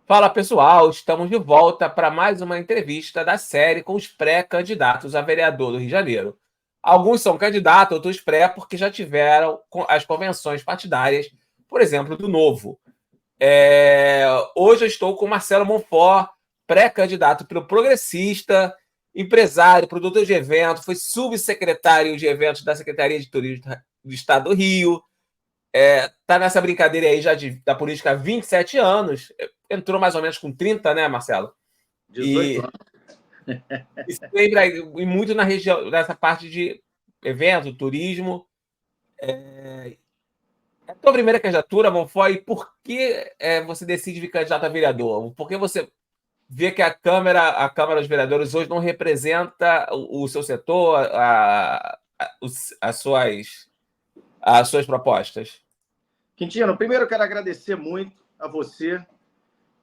Fala pessoal, estamos de volta para mais uma entrevista da série com os pré-candidatos a vereador do Rio de Janeiro. Alguns são candidatos, outros pré, porque já tiveram as convenções partidárias, por exemplo, do Novo. Hoje eu estou com Marcelo Monfort, pré-candidato pelo Progressista, empresário, produtor de eventos, foi subsecretário de eventos da Secretaria de Turismo do Estado do Rio. Tá nessa brincadeira aí já da política há 27 anos. Entrou mais ou menos com 30, né, Marcelo? 18 anos. E se lembra e muito na região, nessa parte de evento, turismo. A tua primeira candidatura, Monfort, e por que você decide vir candidato a vereador? Por que você vê que a Câmara dos Vereadores hoje não representa o seu setor, as suas propostas? Quintino, primeiro eu quero agradecer muito a você,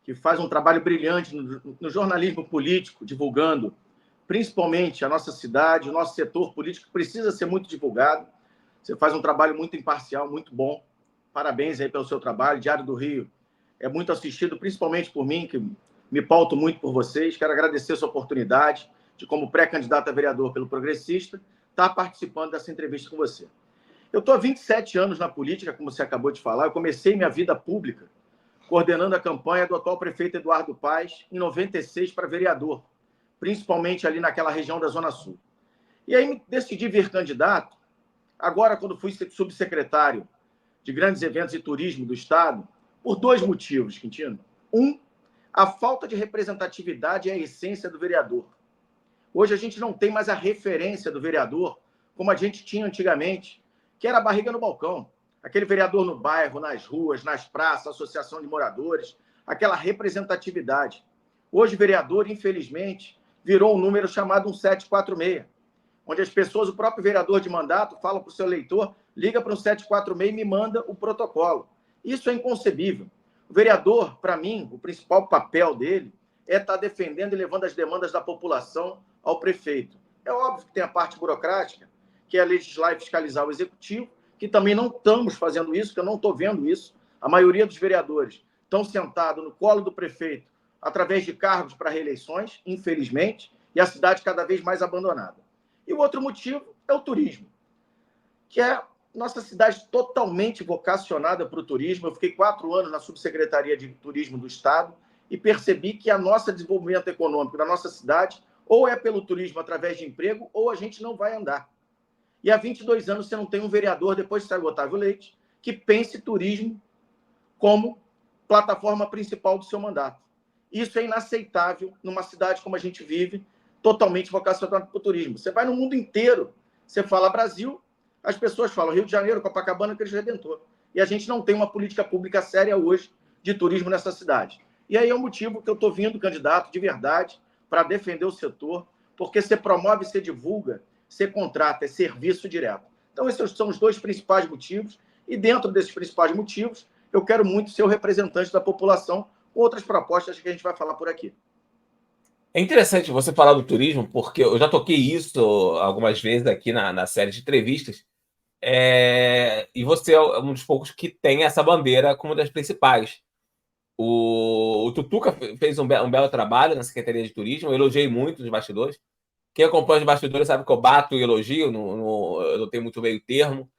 que faz um trabalho brilhante no jornalismo político, divulgando principalmente a nossa cidade, o nosso setor político, que precisa ser muito divulgado. Você faz um trabalho muito imparcial, muito bom. Parabéns aí pelo seu trabalho. Diário do Rio é muito assistido, principalmente por mim, que me pauto muito por vocês. Quero agradecer a sua oportunidade de, como pré-candidato a vereador pelo Progressista, estar participando dessa entrevista com você. Eu estou há 27 anos na política, como você acabou de falar. Eu comecei minha vida pública coordenando a campanha do atual prefeito Eduardo Paes, em 96, para vereador, principalmente ali naquela região da Zona Sul. E aí decidi vir candidato, agora quando fui subsecretário de grandes eventos e turismo do Estado, por dois motivos, Quintino. Um, a falta de representatividade é a essência do vereador. Hoje a gente não tem mais a referência do vereador como a gente tinha antigamente, que era a barriga no balcão. Aquele vereador no bairro, nas ruas, nas praças, associação de moradores, aquela representatividade. Hoje, vereador, infelizmente, virou um número chamado 1746, onde as pessoas, o próprio vereador de mandato, fala para o seu eleitor, liga para o 746 e me manda o protocolo. Isso é inconcebível. O vereador, para mim, o principal papel dele é estar defendendo e levando as demandas da população ao prefeito. É óbvio que tem a parte burocrática, que é legislar e fiscalizar o executivo, que também não estamos fazendo isso, que eu não estou vendo isso. A maioria dos vereadores estão sentados no colo do prefeito através de cargos para reeleições, infelizmente, e a cidade cada vez mais abandonada. E o outro motivo é o turismo, que é nossa cidade totalmente vocacionada para o turismo. Eu fiquei 4 anos na Subsecretaria de Turismo do Estado e percebi que a nosso desenvolvimento econômico da nossa cidade ou é pelo turismo através de emprego ou a gente não vai andar. E há 22 anos você não tem um vereador, depois de sair o Otávio Leite, que pense turismo como plataforma principal do seu mandato. Isso é inaceitável numa cidade como a gente vive, totalmente vocacionada para o turismo. Você vai no mundo inteiro, você fala Brasil, as pessoas falam Rio de Janeiro, Copacabana, Cristo Redentor. E a gente não tem uma política pública séria hoje de turismo nessa cidade. E aí é o motivo que eu estou vindo candidato de verdade para defender o setor, porque você promove, você divulga, você contrata, é serviço direto. Então, esses são os dois principais motivos. E dentro desses principais motivos, eu quero muito ser o representante da população com outras propostas que a gente vai falar por aqui. É interessante você falar do turismo, porque eu já toquei isso algumas vezes aqui na série de entrevistas, e você é um dos poucos que tem essa bandeira como uma das principais. O Tutuca fez um belo trabalho na Secretaria de Turismo, eu elogiei muito os bastidores. Quem acompanha os bastidores sabe que eu bato e elogio, eu não tenho muito meio termo.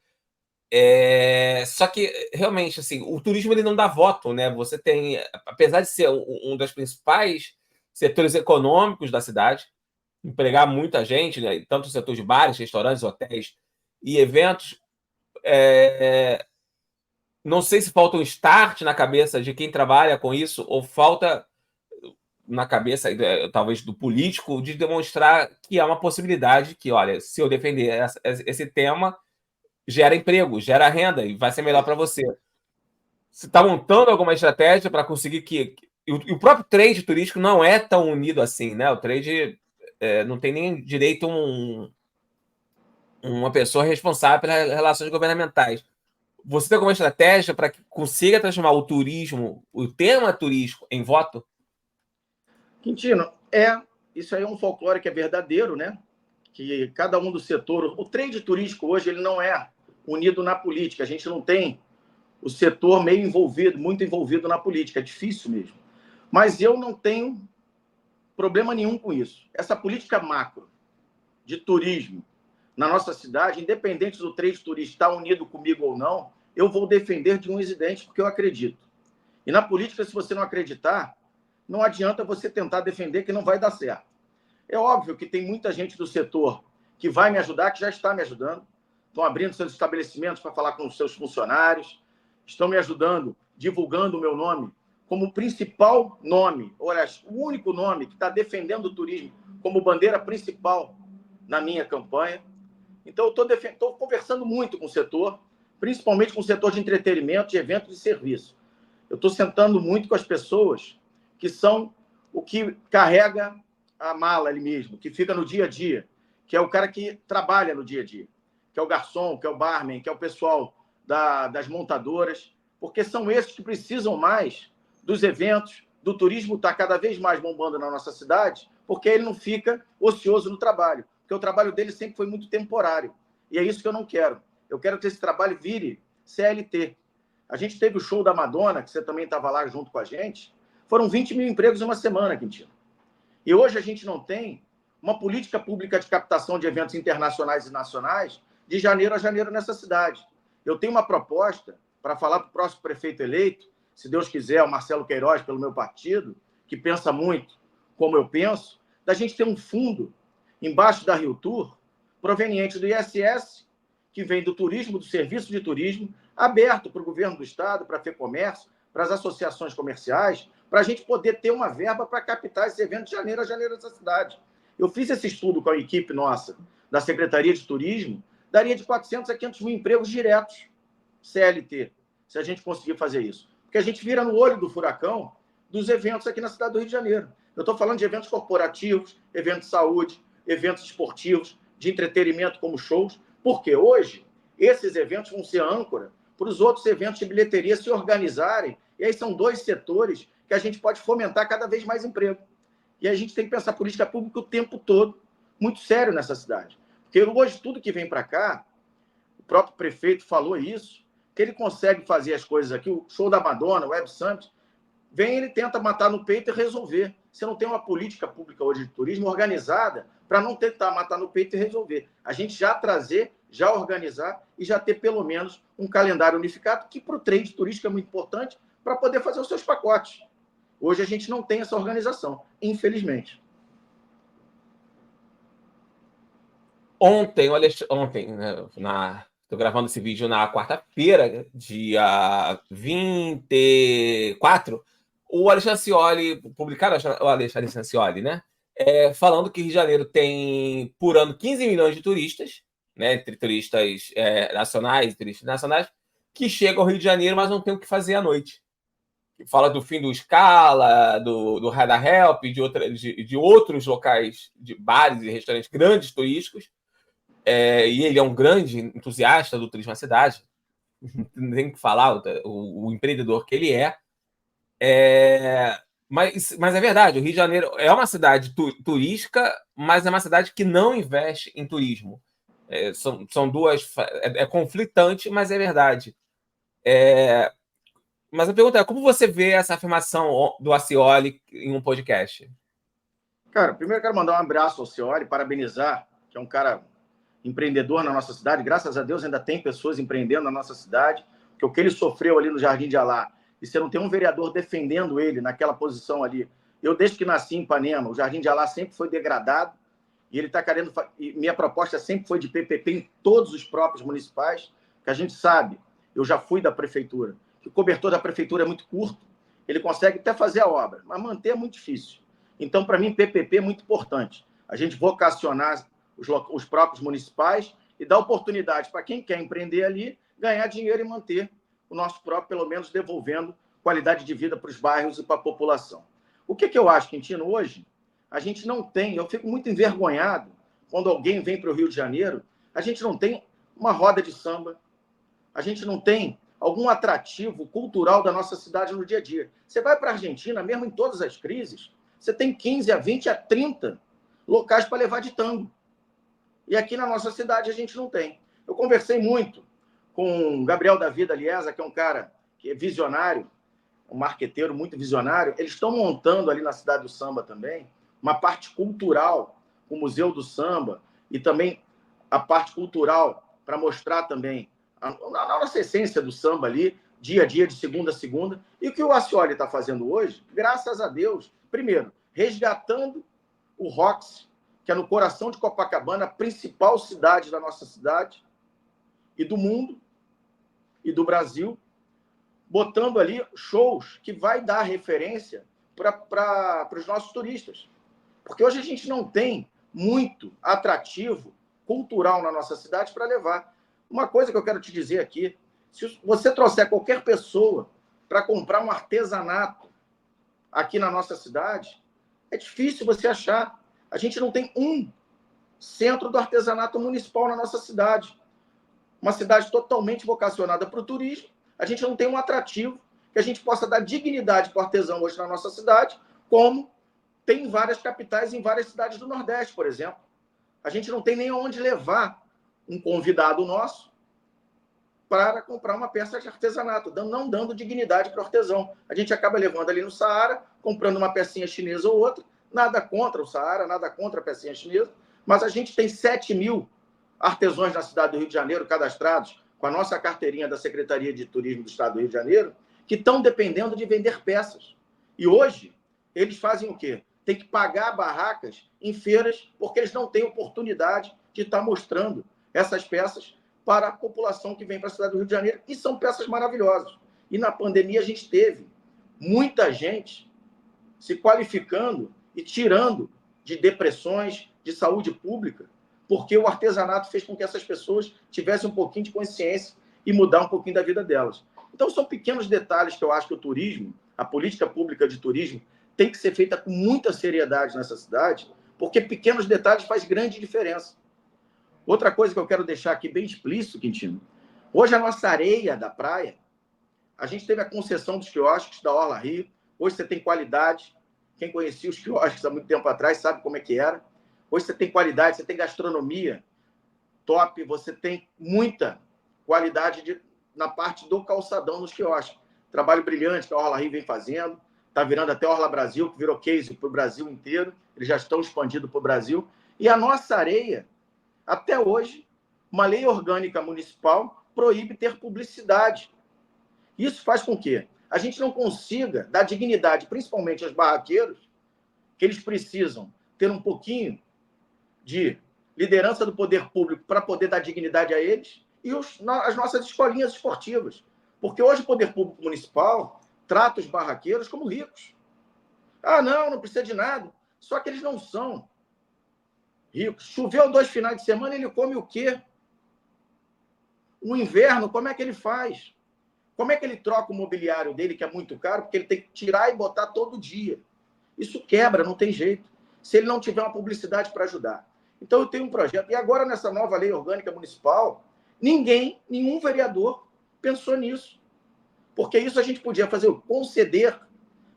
Só que, realmente, assim, o turismo ele não dá voto, né? Você tem, apesar de ser um dos principais setores econômicos da cidade, empregar muita gente, né? Tanto o setor de bares, restaurantes, hotéis e eventos, não sei se falta um start na cabeça de quem trabalha com isso, ou falta na cabeça, talvez, do político, de demonstrar que há uma possibilidade que, olha, se eu defender esse tema, gera emprego, gera renda e vai ser melhor para você. Você está montando alguma estratégia para conseguir que... E o próprio trade turístico não é tão unido assim, né? O trade não tem nem direito uma pessoa responsável pelas relações governamentais. Você tem alguma estratégia para que consiga transformar o turismo, o tema turístico, em voto? Quintino, isso aí é um folclore que é verdadeiro, né? Que cada um do setor... O trade turístico hoje ele não é unido na política. A gente não tem o setor meio envolvido, muito envolvido na política. É difícil mesmo. Mas eu não tenho problema nenhum com isso. Essa política macro de turismo na nossa cidade, independente do trade turista estar unido comigo ou não, eu vou defender de unhas e dentes porque eu acredito. E na política, se você não acreditar, não adianta você tentar defender que não vai dar certo. É óbvio que tem muita gente do setor que vai me ajudar, que já está me ajudando. Estão abrindo seus estabelecimentos para falar com os seus funcionários, estão me ajudando, divulgando o meu nome como o principal nome, olha, o único nome que está defendendo o turismo como bandeira principal na minha campanha. Então, eu estou conversando muito com o setor, principalmente com o setor de entretenimento, de eventos e serviço. Eu estou sentando muito com as pessoas que são o que carrega a mala ali mesmo, que fica no dia a dia, que é o cara que trabalha no dia a dia, que é o garçom, que é o barman, que é o pessoal das montadoras, porque são esses que precisam mais dos eventos, do turismo está cada vez mais bombando na nossa cidade, porque ele não fica ocioso no trabalho, porque o trabalho dele sempre foi muito temporário. E é isso que eu não quero. Eu quero que esse trabalho vire CLT. A gente teve o show da Madonna, que você também estava lá junto com a gente. Foram 20 mil empregos em uma semana, Quintino. E hoje a gente não tem uma política pública de captação de eventos internacionais e nacionais de janeiro a janeiro nessa cidade. Eu tenho uma proposta para falar para o próximo prefeito eleito, se Deus quiser, o Marcelo Queiroz, pelo meu partido, que pensa muito como eu penso, da gente ter um fundo embaixo da Rio Tour, proveniente do ISS, que vem do turismo, do serviço de turismo, aberto para o governo do estado, para a FEComércio, para as associações comerciais, para a gente poder ter uma verba para captar esse evento de janeiro a janeiro nessa cidade. Eu fiz esse estudo com a equipe nossa da Secretaria de Turismo, daria de 400 a 500 mil empregos diretos, CLT, se a gente conseguir fazer isso. Porque a gente vira no olho do furacão dos eventos aqui na cidade do Rio de Janeiro. Eu estou falando de eventos corporativos, eventos de saúde, eventos esportivos, de entretenimento como shows, porque hoje esses eventos vão ser âncora para os outros eventos de bilheteria se organizarem, e aí são dois setores que a gente pode fomentar cada vez mais emprego. E a gente tem que pensar política pública o tempo todo, muito sério nessa cidade. Porque hoje tudo que vem para cá, o próprio prefeito falou isso, que ele consegue fazer as coisas aqui, o show da Madonna, o Web Summit, vem, ele tenta matar no peito e resolver. Você não tem uma política pública hoje de turismo organizada para não tentar matar no peito e resolver. A gente já trazer, já organizar e já ter pelo menos um calendário unificado, que para o trade turístico é muito importante para poder fazer os seus pacotes. Hoje a gente não tem essa organização, infelizmente. Ontem, né, estou gravando esse vídeo na quarta-feira, dia 24, o Alexandre Cioli, publicaram o Alexandre Cioli, né? Falando que Rio de Janeiro tem, por ano, 15 milhões de turistas, né, entre turistas nacionais e turistas internacionais, que chegam ao Rio de Janeiro, mas não tem o que fazer à noite. Fala do fim do Scala, do Radar Help, de outros locais, de bares e restaurantes grandes turísticos, e ele é um grande entusiasta do turismo na cidade, não tem o que falar, o empreendedor que ele é. Mas é verdade, o Rio de Janeiro é uma cidade turística, mas é uma cidade que não investe em turismo. São duas... É conflitante, mas é verdade. Mas a pergunta é, como você vê essa afirmação do Cioli em um podcast? Cara, primeiro eu quero mandar um abraço ao Cioli, parabenizar, que é um cara empreendedor na nossa cidade. Graças a Deus ainda tem pessoas empreendendo na nossa cidade, porque o que ele sofreu ali no Jardim de Alá, e você não tem um vereador defendendo ele naquela posição ali. Eu, desde que nasci em Ipanema, o Jardim de Alá sempre foi degradado, e ele está querendo... E minha proposta sempre foi de PPP em todos os próprios municipais, que a gente sabe, eu já fui da prefeitura, que o cobertor da prefeitura é muito curto, ele consegue até fazer a obra, mas manter é muito difícil. Então, para mim, PPP é muito importante. A gente vocacionar os próprios municipais e dar oportunidade para quem quer empreender ali, ganhar dinheiro e manter o nosso próprio, pelo menos devolvendo qualidade de vida para os bairros e para a população. O que eu acho, Quintino, hoje, a gente não tem, eu fico muito envergonhado quando alguém vem para o Rio de Janeiro, a gente não tem uma roda de samba, a gente não tem algum atrativo cultural da nossa cidade no dia a dia. Você vai para a Argentina, mesmo em todas as crises, você tem 15 a 20 a 30 locais para levar de tango. E aqui na nossa cidade a gente não tem. Eu conversei muito com o Gabriel Davi da Liesa, que é um cara que é visionário, um marqueteiro muito visionário, eles estão montando ali na Cidade do Samba também uma parte cultural, o Museu do Samba, e também a parte cultural para mostrar também a nossa essência do samba ali, dia a dia, de segunda a segunda. E o que o Ascioli está fazendo hoje, graças a Deus, primeiro, resgatando o Roxy, que é no coração de Copacabana, a principal cidade da nossa cidade e do mundo e do Brasil, botando ali shows que vai dar referência para os nossos turistas. Porque hoje a gente não tem muito atrativo cultural na nossa cidade para levar. Uma coisa que eu quero te dizer aqui, se você trouxer qualquer pessoa para comprar um artesanato aqui na nossa cidade, é difícil você achar. A gente não tem um centro do artesanato municipal na nossa cidade. Uma cidade totalmente vocacionada para o turismo. A gente não tem um atrativo que a gente possa dar dignidade para o artesão hoje na nossa cidade, como tem em várias capitais, em várias cidades do Nordeste, por exemplo. A gente não tem nem onde levar um convidado nosso para comprar uma peça de artesanato, não dando dignidade para o artesão. A gente acaba levando ali no Saara, comprando uma pecinha chinesa ou outra, nada contra o Saara, nada contra a pecinha chinesa, mas a gente tem 7 mil artesãos na cidade do Rio de Janeiro cadastrados com a nossa carteirinha da Secretaria de Turismo do Estado do Rio de Janeiro, que estão dependendo de vender peças. E hoje, eles fazem o quê? Tem que pagar barracas em feiras, porque eles não têm oportunidade de estar mostrando essas peças para a população que vem para a cidade do Rio de Janeiro, e são peças maravilhosas. E na pandemia a gente teve muita gente se qualificando e tirando de depressões, de saúde pública, porque o artesanato fez com que essas pessoas tivessem um pouquinho de consciência e mudar um pouquinho da vida delas. Então, são pequenos detalhes que eu acho que o turismo, a política pública de turismo, tem que ser feita com muita seriedade nessa cidade, porque pequenos detalhes fazem grande diferença. Outra coisa que eu quero deixar aqui bem explícito, Quintino, hoje a nossa areia da praia, a gente teve a concessão dos quiosques da Orla Rio, hoje você tem qualidade, quem conhecia os quiosques há muito tempo atrás sabe como é que era, hoje você tem qualidade, você tem gastronomia top, você tem muita qualidade na parte do calçadão nos quiosques. Trabalho brilhante que a Orla Rio vem fazendo, está virando até a Orla Brasil, que virou case para o Brasil inteiro, eles já estão expandindo para o Brasil, e a nossa areia, até hoje, uma lei orgânica municipal proíbe ter publicidade. Isso faz com que a gente não consiga dar dignidade, principalmente aos barraqueiros, que eles precisam ter um pouquinho de liderança do poder público para poder dar dignidade a eles, e as nossas escolinhas esportivas. Porque hoje o poder público municipal trata os barraqueiros como ricos. Ah, não precisa de nada. Só que eles não são ricos. Choveu 2 finais de semana, ele come o quê? O inverno, como é que ele faz? Como é que ele troca o mobiliário dele, que é muito caro, porque ele tem que tirar e botar todo dia? Isso quebra, não tem jeito, se ele não tiver uma publicidade para ajudar. Então, eu tenho um projeto. E agora, nessa nova lei orgânica municipal, nenhum vereador pensou nisso. Porque isso a gente podia fazer, conceder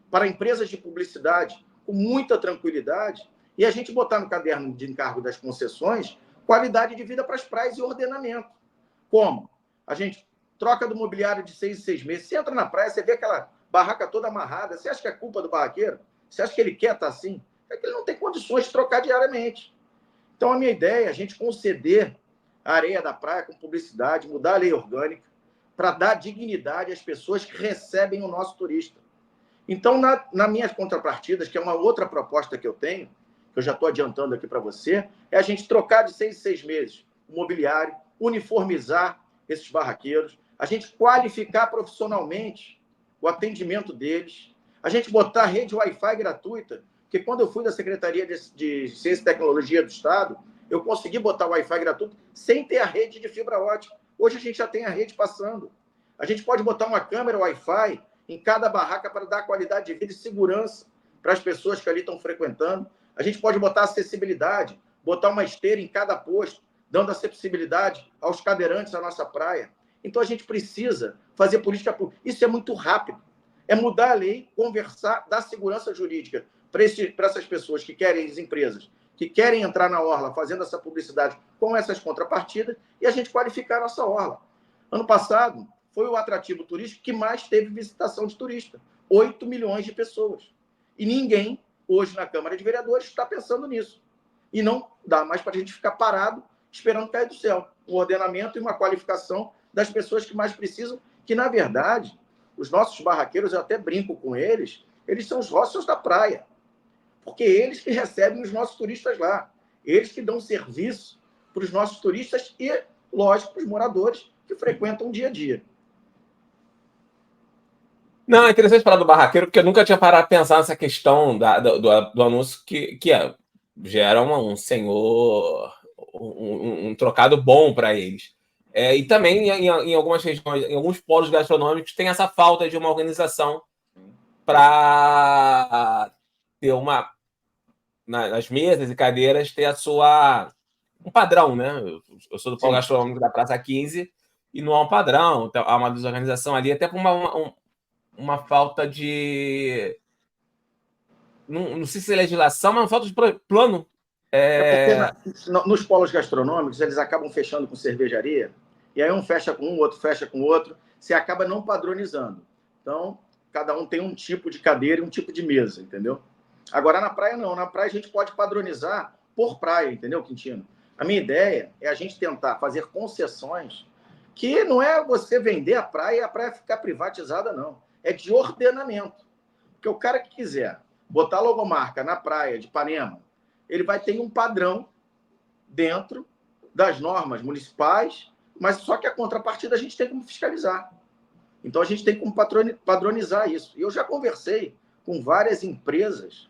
para empresas de publicidade com muita tranquilidade e a gente botar no caderno de encargo das concessões qualidade de vida para as praias e ordenamento. Como? A gente troca do mobiliário de 6 em 6 meses. Você entra na praia, você vê aquela barraca toda amarrada. Você acha que é culpa do barraqueiro? Você acha que ele quer estar assim? É que ele não tem condições de trocar diariamente. Então, a minha ideia é a gente conceder a areia da praia com publicidade, mudar a lei orgânica, para dar dignidade às pessoas que recebem o nosso turista. Então, nas minhas contrapartidas, que é uma outra proposta que eu tenho, que eu já estou adiantando aqui para você, é a gente trocar de 6 em 6 meses o mobiliário, uniformizar esses barraqueiros, a gente qualificar profissionalmente o atendimento deles, a gente botar rede Wi-Fi gratuita, porque quando eu fui da Secretaria de Ciência e Tecnologia do Estado, eu consegui botar Wi-Fi gratuito sem ter a rede de fibra ótica. Hoje a gente já tem a rede passando. A gente pode botar uma câmera Wi-Fi em cada barraca para dar qualidade de vida e segurança para as pessoas que ali estão frequentando. A gente pode botar acessibilidade, botar uma esteira em cada posto, dando acessibilidade aos cadeirantes da nossa praia. Então, a gente precisa fazer política pública. Isso é muito rápido. É mudar a lei, conversar, dar segurança jurídica para essas pessoas que querem, as empresas, que querem entrar na orla fazendo essa publicidade com essas contrapartidas e a gente qualificar a nossa orla. Ano passado, foi o atrativo turístico que mais teve visitação de turista. 8 milhões de pessoas. E ninguém, hoje, na Câmara de Vereadores, está pensando nisso. E não dá mais para a gente ficar parado esperando cair do céu. Um ordenamento e uma qualificação das pessoas que mais precisam, que, na verdade, os nossos barraqueiros, eu até brinco com eles, eles são os hostels da praia. Porque eles que recebem os nossos turistas lá. Eles que dão serviço para os nossos turistas e, lógico, para os moradores que frequentam o dia a dia. Não, é interessante falar do barraqueiro, porque eu nunca tinha parado a pensar nessa questão do anúncio que gera um senhor, um trocado bom para eles. E também em algumas regiões, em alguns polos gastronômicos, tem essa falta de uma organização para ter nas mesas e cadeiras, ter um padrão, né? Eu sou do polo gastronômico da Praça 15 e não há um padrão, há uma desorganização ali, até por uma falta de. Não sei se é legislação, mas uma falta de plano. Porque nos polos gastronômicos, eles acabam fechando com cervejaria, e aí um fecha com um, outro fecha com o outro, você acaba não padronizando. Então, cada um tem um tipo de cadeira e um tipo de mesa, entendeu? Agora, na praia, não. Na praia, a gente pode padronizar por praia, entendeu, Quintino? A minha ideia é a gente tentar fazer concessões que não é você vender a praia e a praia ficar privatizada, não. É de ordenamento. Porque o cara que quiser botar logomarca na praia de Ipanema, ele vai ter um padrão dentro das normas municipais, mas só que a contrapartida a gente tem como fiscalizar. Então, a gente tem como padronizar isso. E eu já conversei com várias empresas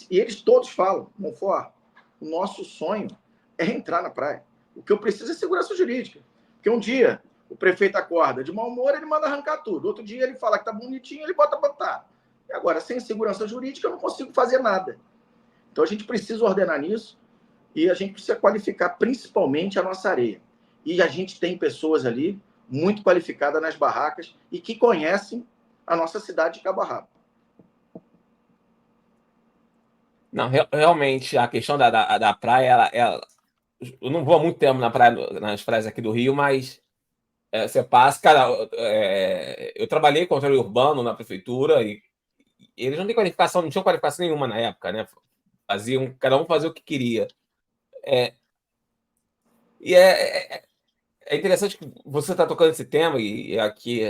e eles todos falam, Monfort, o nosso sonho é entrar na praia. O que eu preciso é segurança jurídica. Porque um dia o prefeito acorda de mau humor, ele manda arrancar tudo. Outro dia ele fala que tá bonitinho, ele bota botar. E agora, sem segurança jurídica, eu não consigo fazer nada. Então, a gente precisa ordenar nisso e a gente precisa qualificar principalmente a nossa areia. E a gente tem pessoas ali muito qualificadas nas barracas e que conhecem a nossa cidade de Cabo Rabo. Não, realmente, a questão da praia, eu não vou há muito tempo nas praias aqui do Rio, mas você passa, cara, eu trabalhei com controle urbano na prefeitura e eles não têm qualificação, não tinham qualificação nenhuma na época, né? Cada um fazia o que queria. E é interessante que você está tocando esse tema, e aqui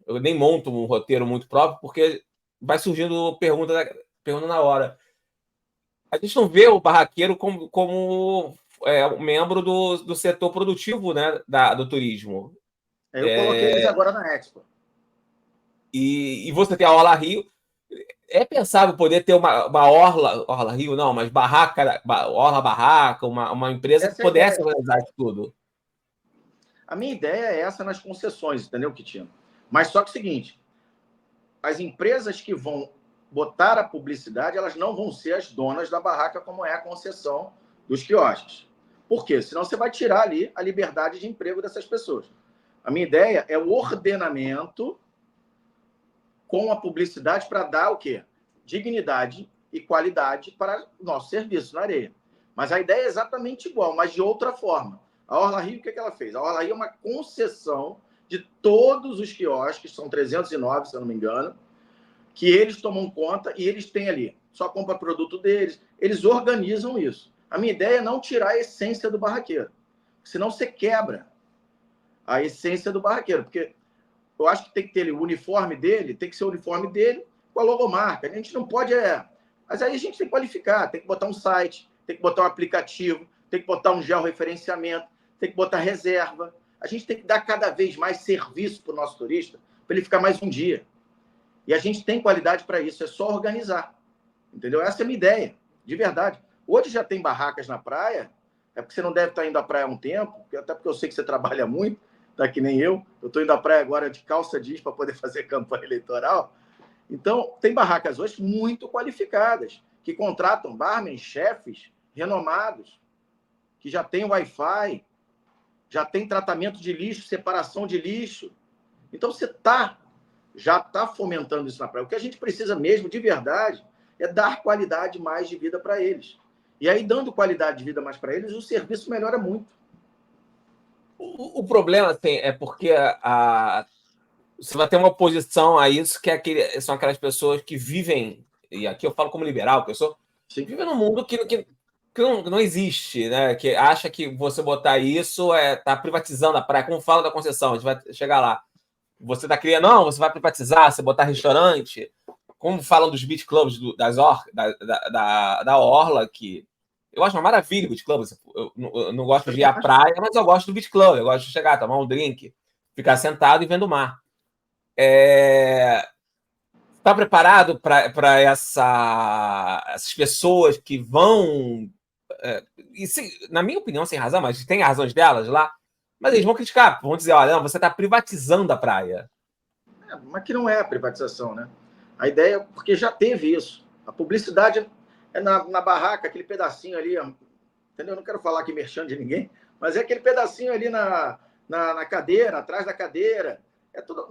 eu nem monto um roteiro muito próprio, porque vai surgindo pergunta na hora. A gente não vê o barraqueiro como um membro do setor produtivo, né, do turismo. Eu coloquei eles agora na Expo. E você tem a Orla Rio. É pensável poder ter uma Orla Rio, não, mas Orla Barraca, uma empresa que pudesse organizar isso tudo. A minha ideia é essa nas concessões, entendeu, Quintino? Mas só que é o seguinte, as empresas que vão botar a publicidade, elas não vão ser as donas da barraca, como é a concessão dos quiosques. Por quê? Senão você vai tirar ali a liberdade de emprego dessas pessoas. A minha ideia é o ordenamento com a publicidade para dar o quê? Dignidade e qualidade para o nosso serviço na areia. Mas a ideia é exatamente igual, mas de outra forma. A Orla Rio, o que ela fez? A Orla Rio é uma concessão de todos os quiosques, são 309, se eu não me engano, que eles tomam conta e eles têm ali. Só compra produto deles, eles organizam isso. A minha ideia é não tirar a essência do barraqueiro, senão você quebra a essência do barraqueiro, porque eu acho que tem que ter o uniforme dele, tem que ser o uniforme dele com a logomarca. A gente não pode... Mas aí a gente tem que qualificar, tem que botar um site, tem que botar um aplicativo, tem que botar um georreferenciamento, tem que botar reserva. A gente tem que dar cada vez mais serviço para o nosso turista, para ele ficar mais um dia. E a gente tem qualidade para isso, é só organizar. Entendeu? Essa é a minha ideia, de verdade. Hoje já tem barracas na praia, é porque você não deve estar indo à praia há um tempo, até porque eu sei que você trabalha muito, tá que nem eu. Eu estou indo à praia agora de calça jeans para poder fazer campanha eleitoral. Então, tem barracas hoje muito qualificadas, que contratam barman, chefes renomados, que já tem Wi-Fi, já tem tratamento de lixo, separação de lixo. Então, você já está fomentando isso na praia. O que a gente precisa mesmo, de verdade, é dar qualidade mais de vida para eles. E aí, dando qualidade de vida mais para eles, o serviço melhora muito. O problema assim, é porque você vai ter uma oposição a isso, que são aquelas pessoas que vivem, e aqui eu falo como liberal, que eu sou, vive num mundo que não existe, né? Que acha que você botar isso tá privatizando a praia, como fala da concessão, a gente vai chegar lá. Você tá criando, não, você vai privatizar, você botar restaurante, como falam dos beach clubs da Orla, que eu acho uma maravilha o beach club. Eu não gosto de ir à praia, mas eu gosto do beach club, eu gosto de chegar, tomar um drink, ficar sentado e vendo o mar. Está preparado para essas pessoas que vão, e na minha opinião, sem razão, mas tem razões delas lá, mas eles vão criticar, vão dizer, olha, não, você está privatizando a praia. Mas que não é a privatização, né? A ideia, porque já teve isso. A publicidade é na barraca, aquele pedacinho ali, entendeu? Eu não quero falar aqui merchan de ninguém, mas é aquele pedacinho ali na cadeira, atrás da cadeira. É tudo,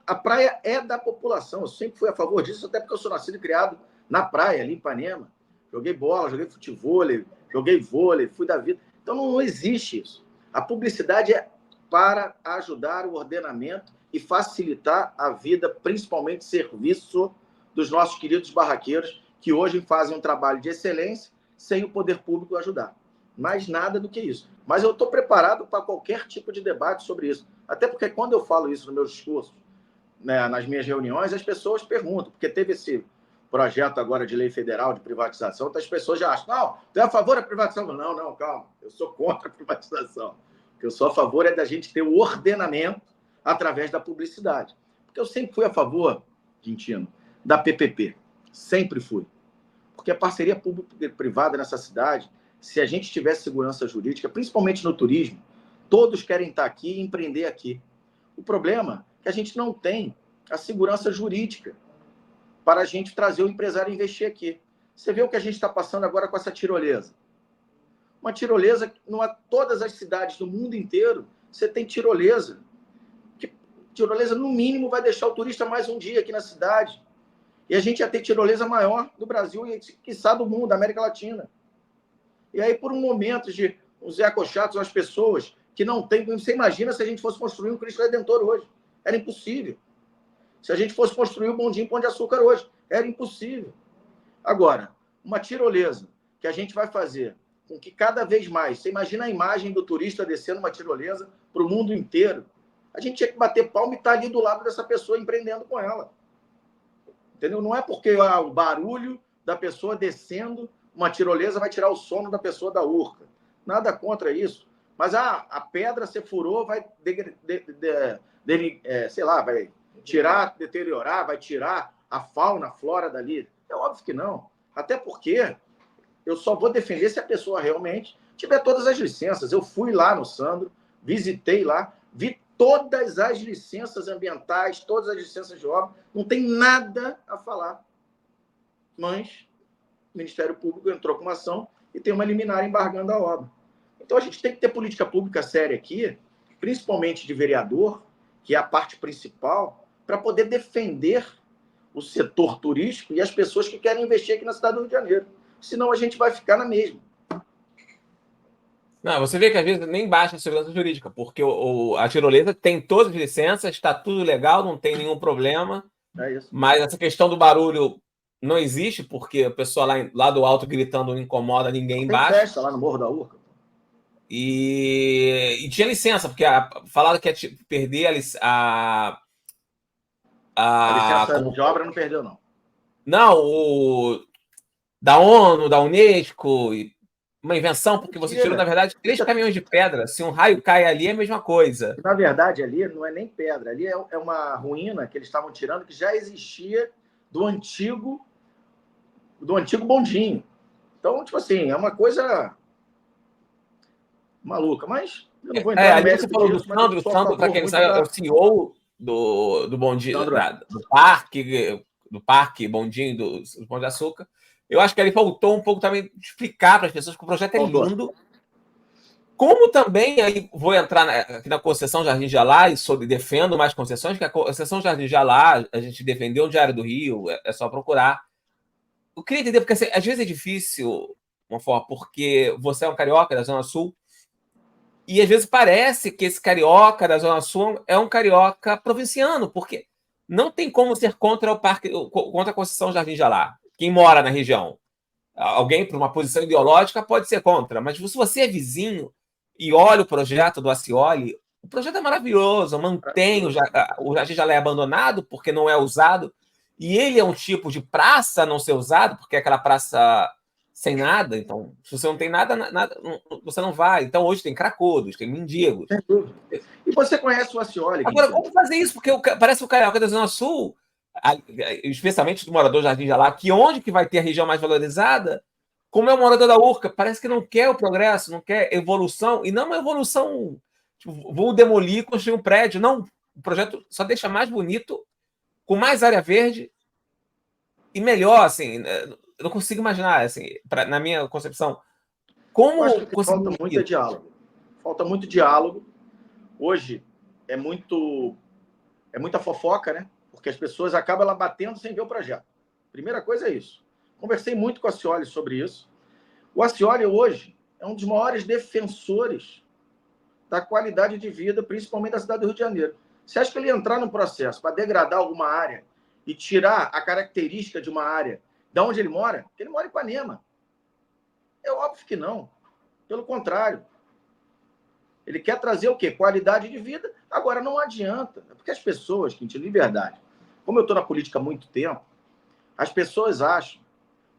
a praia é da população. Eu sempre fui a favor disso, até porque eu sou nascido e criado na praia, ali em Ipanema. Joguei bola, joguei futevôlei, joguei vôlei, fui da vida. Então não existe isso. A publicidade é para ajudar o ordenamento e facilitar a vida, principalmente serviço dos nossos queridos barraqueiros, que hoje fazem um trabalho de excelência sem o poder público ajudar. Mais nada do que isso. Mas eu estou preparado para qualquer tipo de debate sobre isso. Até porque quando eu falo isso nos meus discursos, né, nas minhas reuniões, as pessoas perguntam, porque teve esse projeto agora de lei federal de privatização, então as pessoas já acham, não, tu é a favor da privatização? Não, calma, eu sou contra a privatização. O que eu sou a favor é da gente ter o ordenamento através da publicidade. Porque eu sempre fui a favor, Quintino, da PPP. Sempre fui. Porque a parceria público-privada nessa cidade, se a gente tivesse segurança jurídica, principalmente no turismo, todos querem estar aqui e empreender aqui. O problema é que a gente não tem a segurança jurídica para a gente trazer o empresário a investir aqui. Você vê o que a gente está passando agora com essa tirolesa. Uma tirolesa que não é todas as cidades do mundo inteiro, você tem tirolesa. Tirolesa, no mínimo, vai deixar o turista mais um dia aqui na cidade. E a gente ia ter tirolesa maior do Brasil e, quiçá, do mundo, da América Latina. E aí, por um momento de uns ecochatos, umas pessoas que não têm... Você imagina se a gente fosse construir um Cristo Redentor hoje. Era impossível. Se a gente fosse construir o bondinho Pão de Açúcar hoje. Era impossível. Agora, uma tirolesa que a gente vai fazer com que cada vez mais... Você imagina a imagem do turista descendo uma tirolesa para o mundo inteiro. A gente tinha que bater palma e estar ali do lado dessa pessoa empreendendo com ela. Entendeu? Não é porque o barulho da pessoa descendo uma tirolesa vai tirar o sono da pessoa da urca. Nada contra isso. Mas a pedra se furou, vai sei lá, vai tirar, deteriorar, vai tirar a fauna, a flora dali. É óbvio que não. Até porque eu só vou defender se a pessoa realmente tiver todas as licenças. Eu fui lá no Sandro, visitei lá, vi todas as licenças ambientais, todas as licenças de obra, não tem nada a falar. Mas o Ministério Público entrou com uma ação e tem uma liminar embargando a obra. Então a gente tem que ter política pública séria aqui, principalmente de vereador, que é a parte principal, para poder defender o setor turístico e as pessoas que querem investir aqui na cidade do Rio de Janeiro. Senão a gente vai ficar na mesma. Não, você vê que às vezes nem baixa a segurança jurídica, porque a tirolesa tem todas as licenças, está tudo legal, não tem nenhum problema. É isso. Mas essa questão do barulho não existe, porque a pessoa lá do alto gritando não incomoda ninguém embaixo. Tem festa lá no Morro da Urca. E tinha licença, porque falaram que ia perder a licença de obra não perdeu, não. Não, da ONU, da Unesco, uma invenção, porque você tirou, na verdade, 3 caminhões de pedra. Se um raio cai ali, é a mesma coisa. Na verdade, ali não é nem pedra, ali é uma ruína que eles estavam tirando que já existia do antigo bondinho. Então, tipo assim, é uma coisa maluca, mas eu não vou entrar no mérito você falou disso, do Sandro. O Sandro, para quem não sabe, é o CEO do bondinho, do parque bondinho do Pão de Açúcar. Eu acho que ele faltou um pouco também explicar para as pessoas que o projeto é lindo. Como também, aí vou entrar aqui na concessão Jardim de Alá e defendo mais concessões, que a concessão Jardim de Alá, a gente defendeu o Diário do Rio, é só procurar. Eu queria entender, porque assim, às vezes é difícil, uma forma, porque você é um carioca da Zona Sul, E às vezes parece que esse carioca da Zona Sul é um carioca provinciano, porque não tem como ser contra o parque, contra a Conceição Jardim de Alá. Quem mora na região, alguém por uma posição ideológica pode ser contra, mas se você é vizinho e olha o projeto do Ascioli, o projeto é maravilhoso, mantém o Jardim de Alá abandonado porque não é usado, e ele é um tipo de praça a não ser usado, porque é aquela praça sem nada, então se você não tem nada, você não vai. Então hoje tem cracudos, tem mendigos. Sem dúvida. E você conhece o Ascioli, Agora, Quintino? como fazer isso? Porque parece o carioca da Zona Sul, especialmente do morador do Jardim de Alá, que onde que vai ter a região mais valorizada, como é o morador da Urca, parece que não quer o progresso, não quer evolução, e não uma evolução, tipo, vou demolir e construir um prédio. Não, o projeto só deixa mais bonito, com mais área verde e melhor, assim, eu não consigo imaginar, assim, na minha concepção, Eu acho como que conseguir falta muito isso. diálogo. Falta muito diálogo. Hoje é muita fofoca, né? Porque as pessoas acabam lá batendo sem ver o projeto. Primeira coisa é isso. Conversei muito com o Ascioli sobre isso. O Ascioli hoje é um dos maiores defensores da qualidade de vida, principalmente da cidade do Rio de Janeiro. Você acha que ele entrar num processo para degradar alguma área e tirar a característica de uma área de onde ele mora? Porque ele mora em Ipanema. É óbvio que não. Pelo contrário. Ele quer trazer o quê? Qualidade de vida. Agora, não adianta. Porque as pessoas, Quintino, de verdade, como eu estou na política há muito tempo, as pessoas acham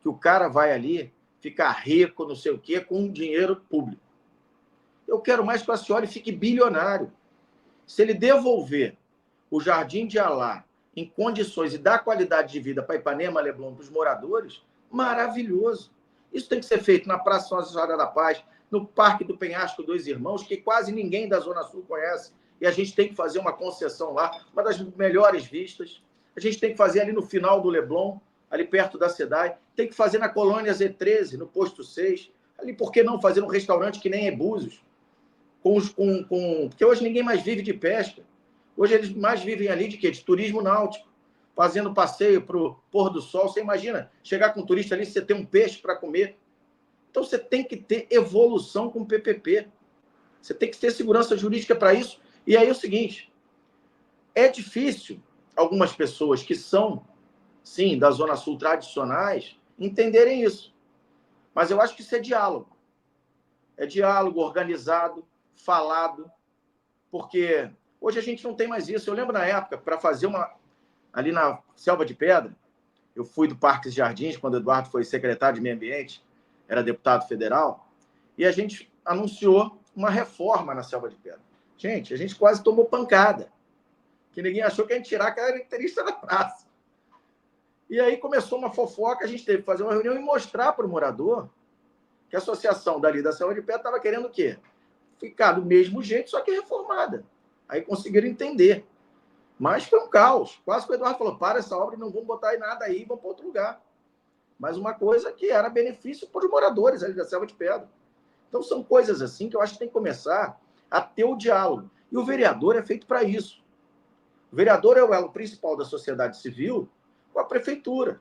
que o cara vai ali ficar rico, não sei o quê, com dinheiro público. Eu quero mais que o Ascioli fique bilionário. Se ele devolver o Jardim de Alá em condições e dar qualidade de vida para Ipanema, Leblon, para os moradores, maravilhoso. Isso tem que ser feito na Praça Nossa Senhora da Paz, no Parque do Penhasco Dois Irmãos, que quase ninguém da Zona Sul conhece, e a gente tem que fazer uma concessão lá, uma das melhores vistas. A gente tem que fazer ali no final do Leblon, ali perto da SEDAI, tem que fazer na Colônia Z13, no Posto 6, ali por que não fazer um restaurante que nem é Búzios, porque hoje ninguém mais vive de pesca. Hoje eles mais vivem ali de quê? De turismo náutico, fazendo passeio para o pôr do sol. Você imagina chegar com um turista ali, você ter um peixe para comer. Então você tem que ter evolução com o PPP. Você tem que ter segurança jurídica para isso. E aí é o seguinte, é difícil algumas pessoas que são, sim, da Zona Sul tradicionais, entenderem isso. Mas eu acho que isso é diálogo. É diálogo organizado, falado, porque hoje a gente não tem mais isso. Eu lembro na época, para fazer ali na Selva de Pedra, eu fui do Parques e Jardins, quando o Eduardo foi secretário de Meio Ambiente, era deputado federal, e a gente anunciou uma reforma na Selva de Pedra. Gente, a gente quase tomou pancada, que ninguém achou que a gente tirar a característica da praça. E aí começou uma fofoca, a gente teve que fazer uma reunião e mostrar para o morador que a associação dali da Selva de Pedra estava querendo o quê? Ficar do mesmo jeito, só que reformada. Aí conseguiram entender. Mas foi um caos. Quase que o Eduardo falou, para essa obra, não vamos botar nada aí, vamos para outro lugar. Mas uma coisa que era benefício para os moradores ali da Selva de Pedra. Então são coisas assim que eu acho que tem que começar a ter o diálogo. E o vereador é feito para isso. O vereador é o elo principal da sociedade civil com a prefeitura.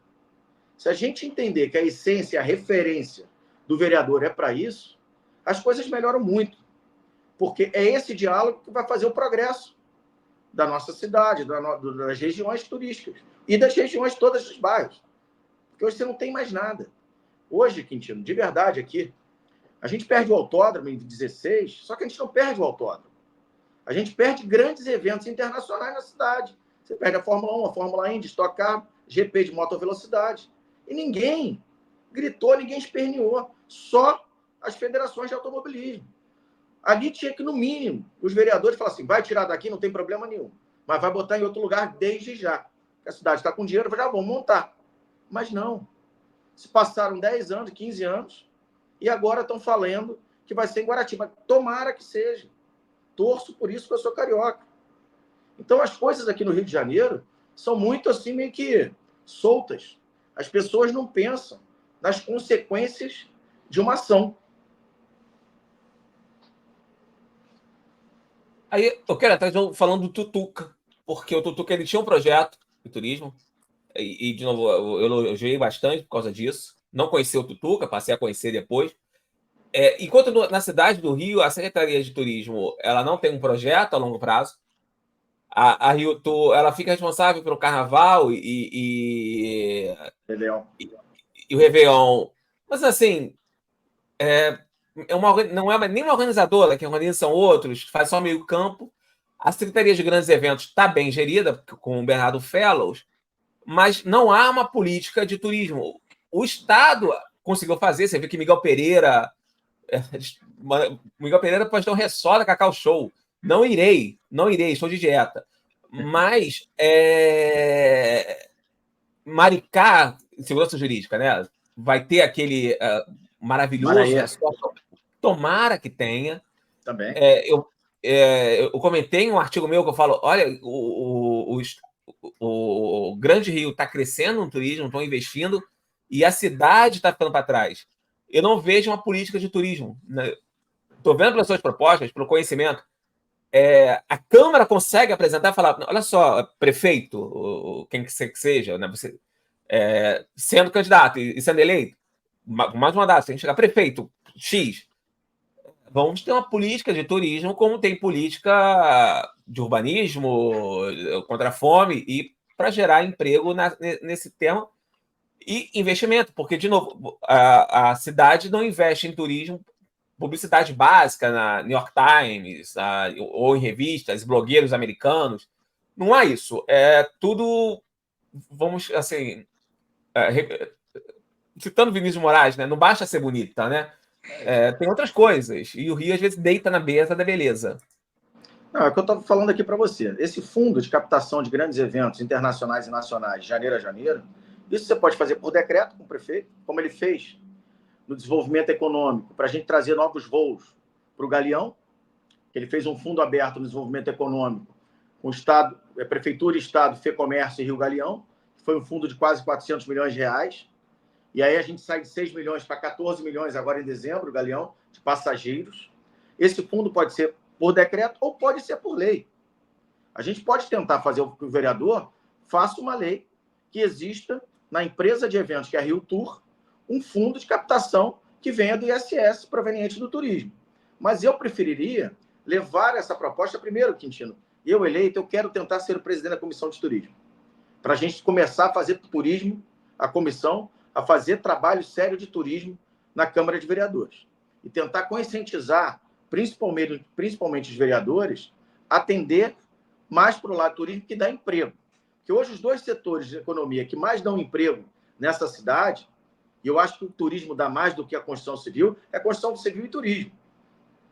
Se a gente entender que a essência, a referência do vereador é para isso, as coisas melhoram muito. Porque é esse diálogo que vai fazer o progresso da nossa cidade, das regiões turísticas e das regiões todas dos bairros. Porque hoje você não tem mais nada. Hoje, Quintino, de verdade aqui, a gente perde o autódromo em 16, só que a gente não perde o autódromo. A gente perde grandes eventos internacionais na cidade. Você perde a Fórmula 1, a Fórmula Indy, Stock Car, GP de moto velocidade. E ninguém gritou, ninguém esperneou. Só as federações de automobilismo. Ali tinha que, no mínimo, os vereadores falar assim, vai tirar daqui, não tem problema nenhum. Mas vai botar em outro lugar desde já. A cidade está com dinheiro, já vamos montar. Mas não. Se passaram 10 anos, 15 anos, e agora estão falando que vai ser em Guaratiba. Tomara que seja. Torço por isso que eu sou carioca. Então, as coisas aqui no Rio de Janeiro são muito assim, meio que soltas. As pessoas não pensam nas consequências de uma ação. Aí eu quero atrás falando do Tutuca, porque o Tutuca ele tinha um projeto de turismo, de novo, eu elogiei bastante por causa disso. Não conheci o Tutuca, passei a conhecer depois. Enquanto na cidade do Rio, a Secretaria de Turismo ela não tem um projeto a longo prazo, a Rio Tour ela fica responsável pelo carnaval Entendeu? e o Réveillon. Mas, assim, não é nem uma organizadora, que organiza são outros, faz só meio campo. A Secretaria de Grandes Eventos está bem gerida, com o Bernardo Fellows, mas não há uma política de turismo. O Estado conseguiu fazer, você vê que Miguel Pereira pode ter um ressó da Cacau Show. Não irei, estou de dieta. Mas Maricá, segurança jurídica, né? Vai ter aquele maravilhoso Maraê, ressó. Tomara que tenha. também. Eu comentei em um artigo meu que eu falo: olha, o Grande Rio está crescendo no turismo, estão investindo, e a cidade está ficando para trás. Eu não vejo uma política de turismo. Estou vendo pelas suas propostas, pelo conhecimento. A Câmara consegue apresentar e falar: olha só, prefeito, quem que seja, né, você, sendo candidato e sendo eleito, mais uma data, tem que chegar, prefeito X. Vamos ter uma política de turismo como tem política de urbanismo contra a fome e para gerar emprego nesse tema e investimento, porque, de novo, a cidade não investe em turismo, publicidade básica na New York Times ou em revistas, blogueiros americanos. Não há isso. É tudo, vamos, assim, citando Vinícius de Moraes, né? Não basta ser bonita, né? Tem outras coisas. E o Rio, às vezes, deita na mesa da beleza. Não, é o que eu estou falando aqui para você. Esse fundo de captação de grandes eventos internacionais e nacionais, de janeiro a janeiro, isso você pode fazer por decreto com o prefeito, como ele fez no desenvolvimento econômico, para a gente trazer novos voos para o Galeão, que ele fez um fundo aberto no desenvolvimento econômico com o Estado, Prefeitura, Estado, FEComércio e Rio Galeão, que foi um fundo de quase 400 milhões de reais. E aí a gente sai de 6 milhões para 14 milhões agora em dezembro, Galeão, de passageiros. Esse fundo pode ser por decreto ou pode ser por lei. A gente pode tentar fazer o que o vereador faça uma lei que exista na empresa de eventos, que é a Rio Tour, um fundo de captação que venha do ISS proveniente do turismo. Mas eu preferiria levar essa proposta primeiro, Quintino. Eu eleito, eu quero tentar ser o presidente da comissão de turismo, para a gente começar a fazer turismo, a comissão, a fazer trabalho sério de turismo na Câmara de Vereadores. E tentar conscientizar, principalmente os vereadores, atender mais para o lado do turismo que dá emprego. Porque hoje os dois setores de economia que mais dão emprego nessa cidade, e eu acho que o turismo dá mais do que a construção civil, é a construção civil e turismo.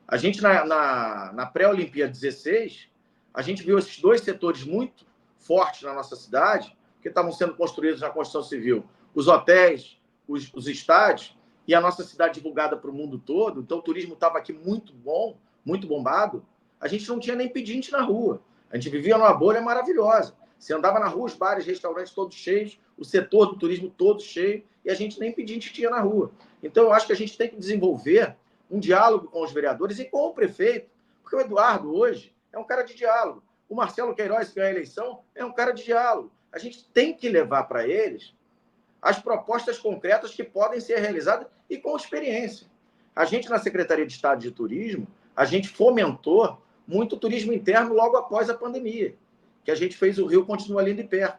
A gente, na pré-Olimpíada 16, a gente viu esses dois setores muito fortes na nossa cidade, que estavam sendo construídos na construção civil. Os hotéis, os estádios, e a nossa cidade divulgada para o mundo todo. Então, o turismo estava aqui muito bom, muito bombado. A gente não tinha nem pedinte na rua. A gente vivia numa bolha maravilhosa. Você andava na rua, os bares, restaurantes todos cheios, o setor do turismo todo cheio, e a gente nem pedinte tinha na rua. Então, eu acho que a gente tem que desenvolver um diálogo com os vereadores e com o prefeito, porque o Eduardo hoje é um cara de diálogo. O Marcelo Queiroz, que ganhou a eleição, é um cara de diálogo. A gente tem que levar para eles as propostas concretas que podem ser realizadas e com experiência. A gente, na Secretaria de Estado de Turismo, a gente fomentou muito o turismo interno logo após a pandemia, que a gente fez o Rio Continua Lindo e Perto.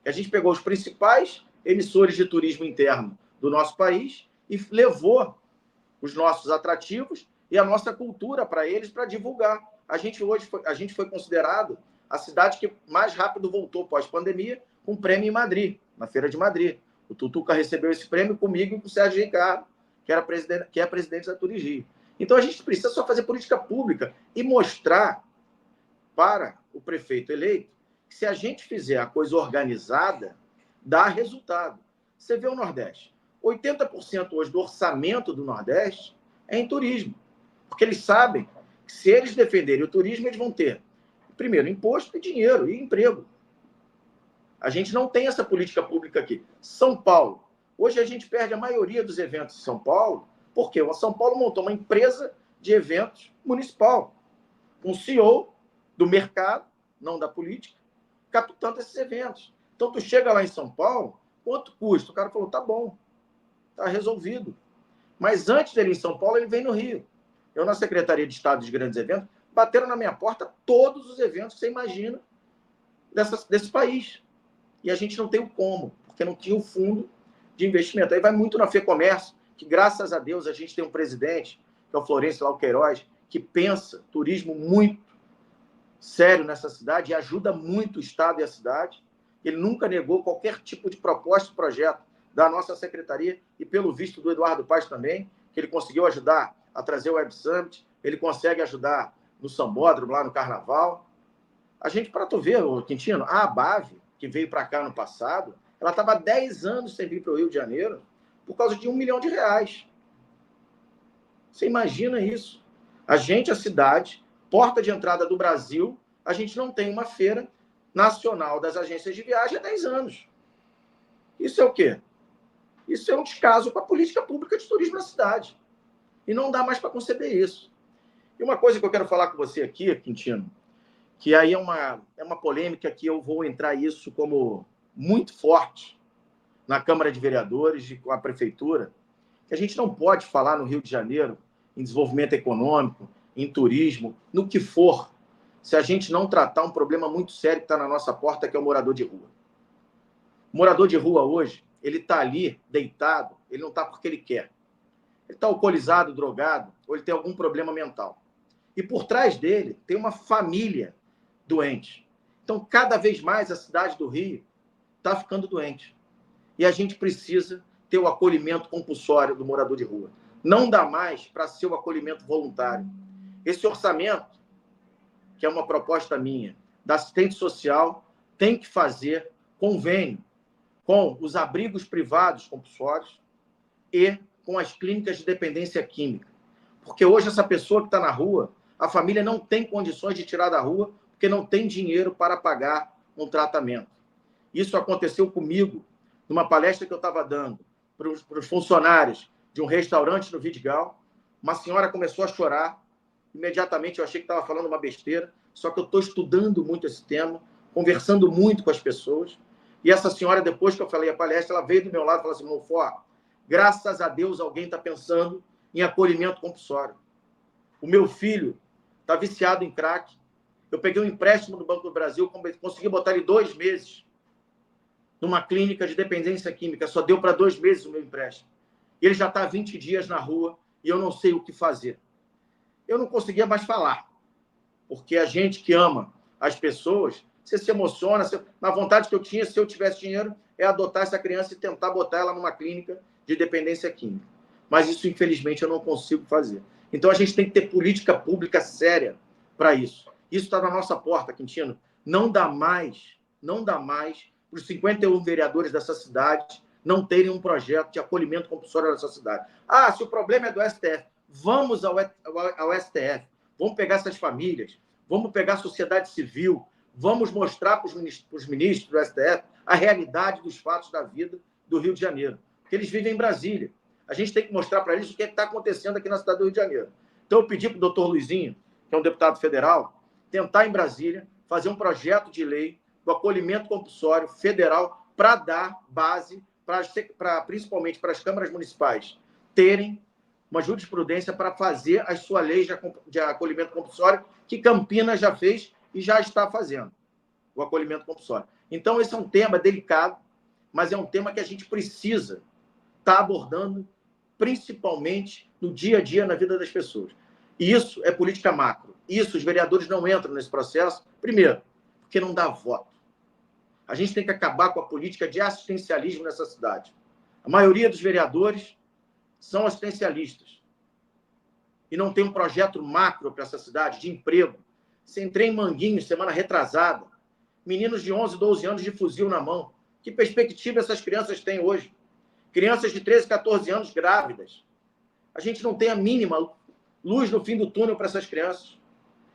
A gente pegou os principais emissores de turismo interno do nosso país e levou os nossos atrativos e a nossa cultura para eles, para divulgar. A gente foi considerado a cidade que mais rápido voltou pós-pandemia com um prêmio em Madrid, na Feira de Madrid. O Tutuca recebeu esse prêmio comigo e com o Sérgio Ricardo, que é presidente da Turismo. Então, a gente precisa só fazer política pública e mostrar para o prefeito eleito que, se a gente fizer a coisa organizada, dá resultado. Você vê o Nordeste. 80% hoje do orçamento do Nordeste é em turismo. Porque eles sabem que, se eles defenderem o turismo, eles vão ter, primeiro, imposto e dinheiro e emprego. A gente não tem essa política pública aqui. São Paulo. Hoje a gente perde a maioria dos eventos em São Paulo, porque o São Paulo montou uma empresa de eventos municipal, um CEO do mercado, não da política, captando esses eventos. Então, tu chega lá em São Paulo, quanto custa? O cara falou, tá bom, tá resolvido. Mas antes dele em São Paulo, ele vem no Rio. Eu, na Secretaria de Estado de Grandes Eventos, bateram na minha porta todos os eventos que você imagina desse país. E a gente não tem o como, porque não tinha o fundo de investimento. Aí vai muito na FEComércio, que graças a Deus a gente tem um presidente, que é o Florencio Lauqueiroz, que pensa turismo muito sério nessa cidade e ajuda muito o Estado e a cidade. Ele nunca negou qualquer tipo de proposta e projeto da nossa secretaria e, pelo visto, do Eduardo Paes também, que ele conseguiu ajudar a trazer o Web Summit, ele consegue ajudar no Sambódromo, lá no Carnaval. A gente, para tu ver, Quintino, a ABAV, que veio para cá no passado, ela estava há 10 anos sem vir para o Rio de Janeiro por causa de R$1 milhão. Você imagina isso? A gente, a cidade, porta de entrada do Brasil, a gente não tem uma feira nacional das agências de viagem há 10 anos. Isso é o quê? Isso é um descaso com a política pública de turismo na cidade. E não dá mais para conceber isso. E uma coisa que eu quero falar com você aqui, Quintino, que aí é uma polêmica que eu vou entrar isso como muito forte na Câmara de Vereadores e com a Prefeitura, que a gente não pode falar no Rio de Janeiro em desenvolvimento econômico, em turismo, no que for, se a gente não tratar um problema muito sério que está na nossa porta, que é o morador de rua. O morador de rua hoje, ele está ali, deitado, ele não está porque ele quer. Ele está alcoolizado, drogado, ou ele tem algum problema mental. E por trás dele tem uma família doente. Então, cada vez mais a cidade do Rio está ficando doente. E a gente precisa ter o acolhimento compulsório do morador de rua. Não dá mais para ser o acolhimento voluntário. Esse orçamento, que é uma proposta minha, da assistente social, tem que fazer convênio com os abrigos privados compulsórios e com as clínicas de dependência química. Porque hoje essa pessoa que está na rua, a família não tem condições de tirar da rua porque não tem dinheiro para pagar um tratamento. Isso aconteceu comigo numa palestra que eu estava dando para os funcionários de um restaurante no Vidigal. Uma senhora começou a chorar. Imediatamente eu achei que estava falando uma besteira, só que eu estou estudando muito esse tema, conversando muito com as pessoas. E essa senhora, depois que eu falei a palestra, ela veio do meu lado e falou assim: Monfort, graças a Deus alguém está pensando em acolhimento compulsório. O meu filho está viciado em crack. Eu peguei um empréstimo do Banco do Brasil, consegui botar ele 2 meses numa clínica de dependência química. Só deu para 2 meses o meu empréstimo. E ele já está há 20 dias na rua e eu não sei o que fazer. Eu não conseguia mais falar, porque a gente que ama as pessoas, você se emociona. Na vontade que eu tinha, se eu tivesse dinheiro, é adotar essa criança e tentar botar ela numa clínica de dependência química. Mas isso, infelizmente, eu não consigo fazer. Então, a gente tem que ter política pública séria para isso. Isso está na nossa porta, Quintino. Não dá mais para os 51 vereadores dessa cidade não terem um projeto de acolhimento compulsório nessa cidade. Ah, se o problema é do STF, vamos ao STF, vamos pegar essas famílias, vamos pegar a sociedade civil, vamos mostrar para os ministros do STF a realidade dos fatos da vida do Rio de Janeiro. Porque eles vivem em Brasília. A gente tem que mostrar para eles o que está acontecendo aqui na cidade do Rio de Janeiro. Então, eu pedi para o doutor Luizinho, que é um deputado federal, tentar em Brasília fazer um projeto de lei do acolhimento compulsório federal para dar base, principalmente para as câmaras municipais, terem uma jurisprudência para fazer as suas leis de acolhimento compulsório, que Campinas já fez e já está fazendo, o acolhimento compulsório. Então, esse é um tema delicado, mas é um tema que a gente precisa estar abordando, principalmente no dia a dia, na vida das pessoas. E isso é política macro. Isso, os vereadores não entram nesse processo, primeiro, porque não dá voto. A gente tem que acabar com a política de assistencialismo nessa cidade. A maioria dos vereadores são assistencialistas e não tem um projeto macro para essa cidade de emprego. Você entrei em Manguinhos semana retrasada, meninos de 11, 12 anos de fuzil na mão. Que perspectiva essas crianças têm hoje? Crianças de 13, 14 anos grávidas. A gente não tem a mínima luz no fim do túnel para essas crianças.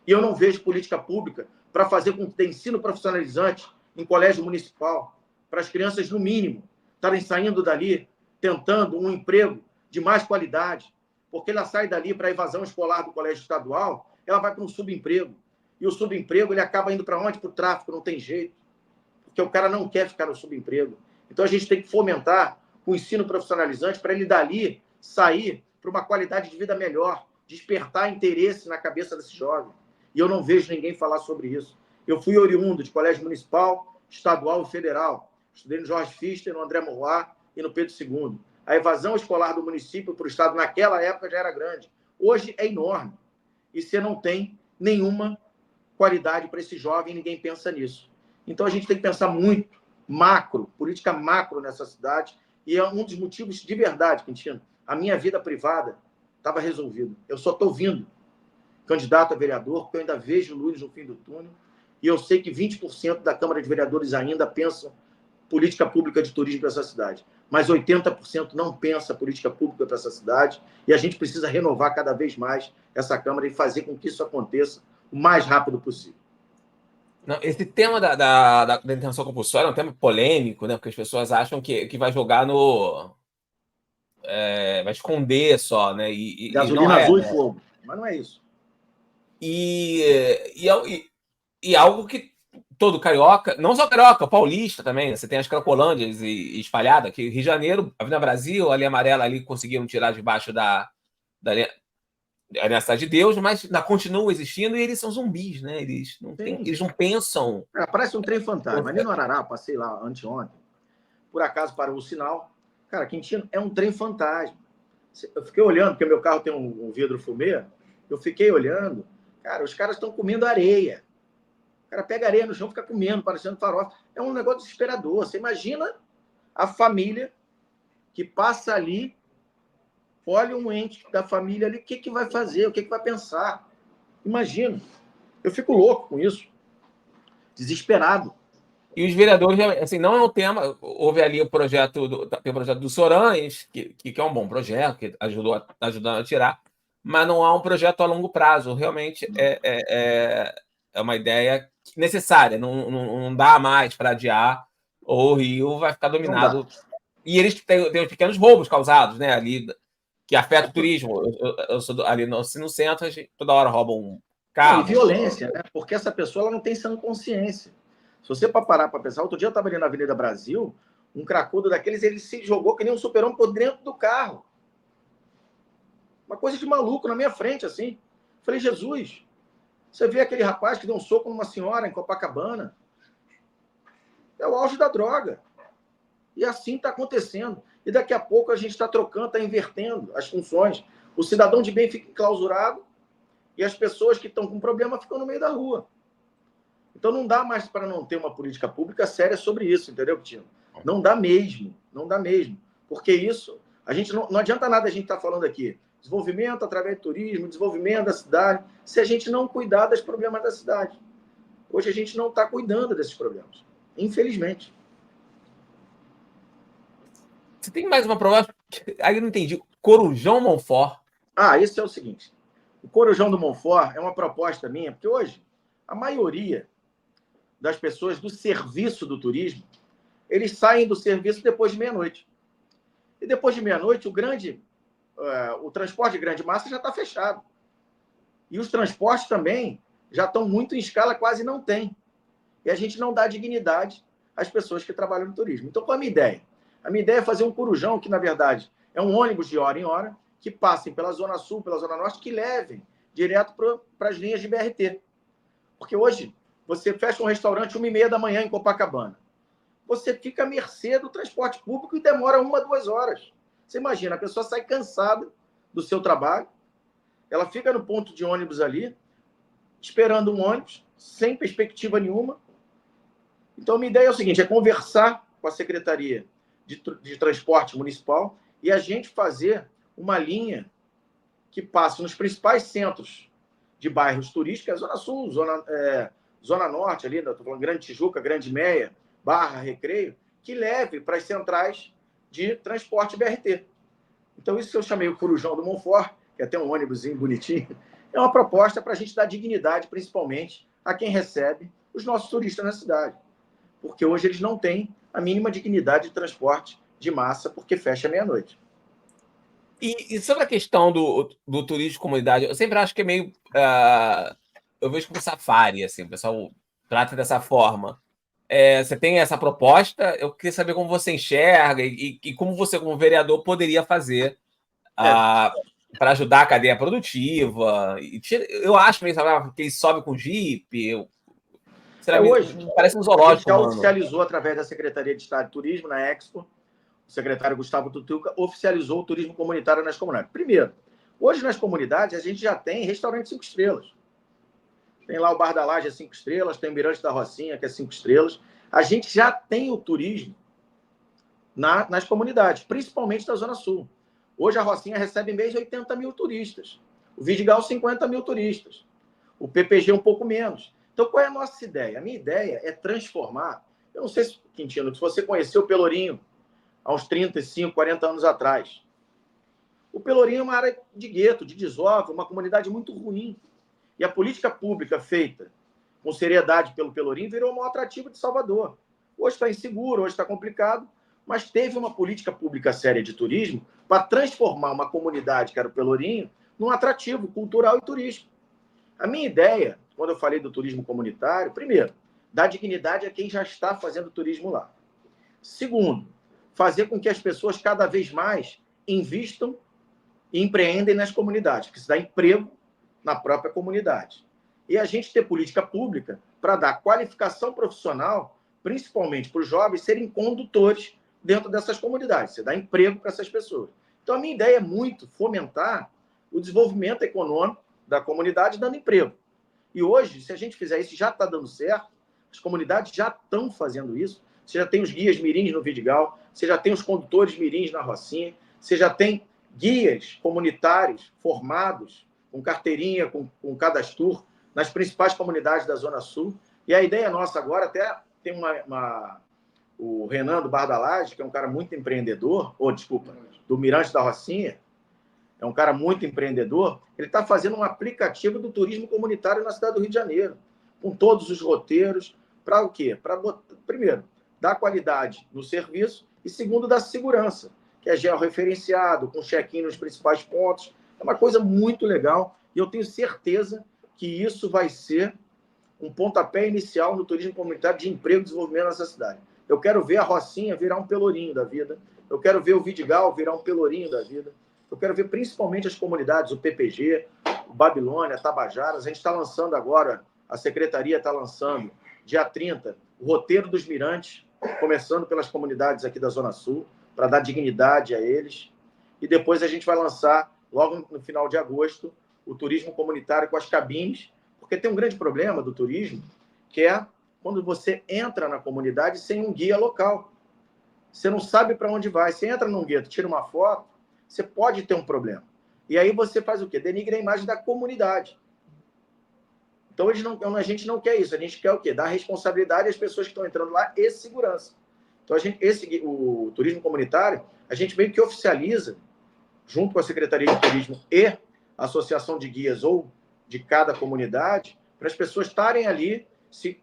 E eu não vejo política pública para fazer com que tenha ensino profissionalizante em colégio municipal, para as crianças, no mínimo, estarem saindo dali, tentando um emprego de mais qualidade, porque ela sai dali para a evasão escolar do colégio estadual, ela vai para um subemprego. E o subemprego, ele acaba indo para onde? Para o tráfico, não tem jeito. Porque o cara não quer ficar no subemprego. Então, a gente tem que fomentar o ensino profissionalizante para ele dali sair para uma qualidade de vida melhor, despertar interesse na cabeça desse jovem. E eu não vejo ninguém falar sobre isso. Eu fui oriundo de colégio municipal, estadual e federal. Estudei no Jorge Fister, no André Maurois e no Pedro II. A evasão escolar do município para o estado naquela época já era grande. Hoje é enorme. E você não tem nenhuma qualidade para esse jovem, ninguém pensa nisso. Então a gente tem que pensar muito macro, política macro nessa cidade, e é um dos motivos de verdade, Quintino. A minha vida privada estava resolvida. Eu só estou vindo candidato a vereador, porque eu ainda vejo luz no fim do túnel, e eu sei que 20% da Câmara de Vereadores ainda pensam política pública de turismo para essa cidade, mas 80% não pensa política pública para essa cidade, e a gente precisa renovar cada vez mais essa Câmara e fazer com que isso aconteça o mais rápido possível. Não, esse tema da detenção compulsória é um tema polêmico, né? Porque as pessoas acham que vai jogar no... vai esconder só, né? E não Gasolina é, azul e né? fogo, mas não é isso. E algo que todo carioca, não só carioca, paulista também, né? Você tem as cracolândias espalhadas, que Rio de Janeiro, Avenida Brasil, a linha amarela ali conseguiram tirar debaixo da linha, na Cidade de Deus, mas ainda continua existindo e eles são zumbis, né? Eles não pensam. Parece um trem fantasma. Ali no Arará, passei lá anteontem, por acaso parou o sinal. Cara, Quintino, é um trem fantasma. Eu fiquei olhando, porque meu carro tem um vidro fumê, eu fiquei olhando, cara, os caras estão comendo areia. O cara pega areia no chão e fica comendo, parecendo farofa. É um negócio desesperador. Você imagina a família que passa ali, olha um ente da família ali, o que vai fazer, o que vai pensar. Imagina. Eu fico louco com isso. Desesperado. E os vereadores, assim, não é um tema. Houve ali tem o projeto do Sorães, que é um bom projeto, que ajudando a tirar, mas não há um projeto a longo prazo. Realmente é uma ideia necessária, não dá mais para adiar, ou o Rio vai ficar dominado. E eles têm os pequenos roubos causados, né, ali, que afetam o turismo. Eu sou ali no centro, toda hora roubam um carro. E violência, né? Porque essa pessoa ela não tem sã consciência. Se você parar para pensar, outro dia eu estava ali na Avenida Brasil, um cracudo daqueles, ele se jogou que nem um super-homem por dentro do carro. Uma coisa de maluco na minha frente, assim. Falei, Jesus, você vê aquele rapaz que deu um soco numa senhora em Copacabana? É o auge da droga. E assim está acontecendo. E daqui a pouco a gente está trocando, está invertendo as funções. O cidadão de bem fica enclausurado e as pessoas que estão com problema ficam no meio da rua. Então não dá mais para não ter uma política pública séria sobre isso, entendeu, Tino? Não dá mesmo, não dá mesmo. Porque isso, a gente não adianta nada a gente estar falando aqui. Desenvolvimento através do turismo, desenvolvimento da cidade, se a gente não cuidar dos problemas da cidade. Hoje a gente não está cuidando desses problemas, infelizmente. Você tem mais uma proposta? Aí eu não entendi. Corujão Monfort. Isso é o seguinte. O Corujão do Monfort é uma proposta minha, porque hoje a maioria das pessoas do serviço do turismo, eles saem do serviço depois de meia-noite. E depois de meia-noite, o transporte de grande massa já está fechado. E os transportes também já estão muito em escala, quase não tem. E a gente não dá dignidade às pessoas que trabalham no turismo. Então, qual é a minha ideia? A minha ideia é fazer um corujão, que, na verdade, é um ônibus de hora em hora, que passem pela Zona Sul, pela Zona Norte, que levem direto para as linhas de BRT. Porque hoje, você fecha um restaurante 1h30 da manhã em Copacabana. Você fica à mercê do transporte público e demora 1, 2 horas. Você imagina, a pessoa sai cansada do seu trabalho, ela fica no ponto de ônibus ali, esperando um ônibus, sem perspectiva nenhuma. Então, a minha ideia é o seguinte, é conversar com a Secretaria de Transporte Municipal e a gente fazer uma linha que passe nos principais centros de bairros turísticos, Zona Sul, Zona Norte, ali, estou falando Grande Tijuca, Grande Meia, Barra, Recreio, que leve para as centrais de transporte BRT. Então, isso que eu chamei o Corujão do Monfort, que é até um ônibusinho bonitinho, é uma proposta para a gente dar dignidade, principalmente, a quem recebe os nossos turistas na cidade. Porque hoje eles não têm a mínima dignidade de transporte de massa, porque fecha meia-noite. E sobre a questão do turismo de comunidade, eu sempre acho que é meio... eu vejo como safari, assim, o pessoal trata dessa forma. Você tem essa proposta, eu queria saber como você enxerga e como você, como vereador, poderia fazer para ajudar a cadeia produtiva. Eu acho mesmo, sabe, que ele sobe com Jeep. Hoje, parece um a gente zoológico, já mano. oficializou através da Secretaria de Estado de Turismo, na Expo, o secretário Gustavo Tutuca oficializou o turismo comunitário nas comunidades. Primeiro, hoje nas comunidades a gente já tem restaurante 5 estrelas. Tem lá o Bar da Laje, é 5 estrelas, tem o Mirante da Rocinha, que é 5 estrelas. A gente já tem o turismo nas comunidades, principalmente da Zona Sul. Hoje a Rocinha recebe em mês 80 mil turistas. O Vidigal, 50 mil turistas. O PPG um pouco menos. Então, qual é a nossa ideia? A minha ideia é transformar... Eu não sei, Quintino, se você conheceu o Pelourinho há uns 35, 40 anos atrás. O Pelourinho é uma área de gueto, de desova, uma comunidade muito ruim. E a política pública feita com seriedade pelo Pelourinho virou o maior atrativo de Salvador. Hoje está inseguro, hoje está complicado, mas teve uma política pública séria de turismo para transformar uma comunidade, que era o Pelourinho, num atrativo cultural e turístico. A minha ideia, quando eu falei do turismo comunitário, primeiro, dar dignidade a quem já está fazendo turismo lá. Segundo, fazer com que as pessoas cada vez mais invistam e empreendem nas comunidades, porque isso dá emprego na própria comunidade. E a gente ter política pública para dar qualificação profissional, principalmente para os jovens serem condutores dentro dessas comunidades. Você dá emprego para essas pessoas. Então, a minha ideia é muito fomentar o desenvolvimento econômico da comunidade dando emprego. E hoje, se a gente fizer isso, já está dando certo, as comunidades já estão fazendo isso. Você já tem os guias mirins no Vidigal, você já tem os condutores mirins na Rocinha, você já tem guias comunitários formados, com carteirinha, com cadastro, nas principais comunidades da Zona Sul. E a ideia nossa agora, até tem o Renan do Bar da Laje, que é um cara muito empreendedor, do Mirante da Rocinha, é um cara muito empreendedor, ele está fazendo um aplicativo do turismo comunitário na cidade do Rio de Janeiro, com todos os roteiros, para o quê? Para, primeiro, dar qualidade no serviço e, segundo, dar segurança, que é georreferenciado, com check-in nos principais pontos. É uma coisa muito legal e eu tenho certeza que isso vai ser um pontapé inicial no turismo comunitário de emprego e desenvolvimento nessa cidade. Eu quero ver a Rocinha virar um Pelourinho da vida. Eu quero ver o Vidigal virar um Pelourinho da vida. Eu quero ver principalmente as comunidades, o PPG, o Babilônia, Tabajaras. A gente está lançando agora, a Secretaria está lançando, dia 30, o roteiro dos mirantes, começando pelas comunidades aqui da Zona Sul, para dar dignidade a eles. E depois a gente vai lançar, logo no final de agosto, o turismo comunitário com as cabines, porque tem um grande problema do turismo, que é quando você entra na comunidade sem um guia local. Você não sabe para onde vai. Você entra num gueto, tira uma foto, você pode ter um problema. E aí você faz o quê? Denigra a imagem da comunidade. Então a gente não quer isso. A gente quer o quê? Dar responsabilidade às pessoas que estão entrando lá e segurança. Então o turismo comunitário, a gente meio que oficializa, junto com a Secretaria de Turismo e a Associação de Guias ou de cada comunidade, para as pessoas estarem ali,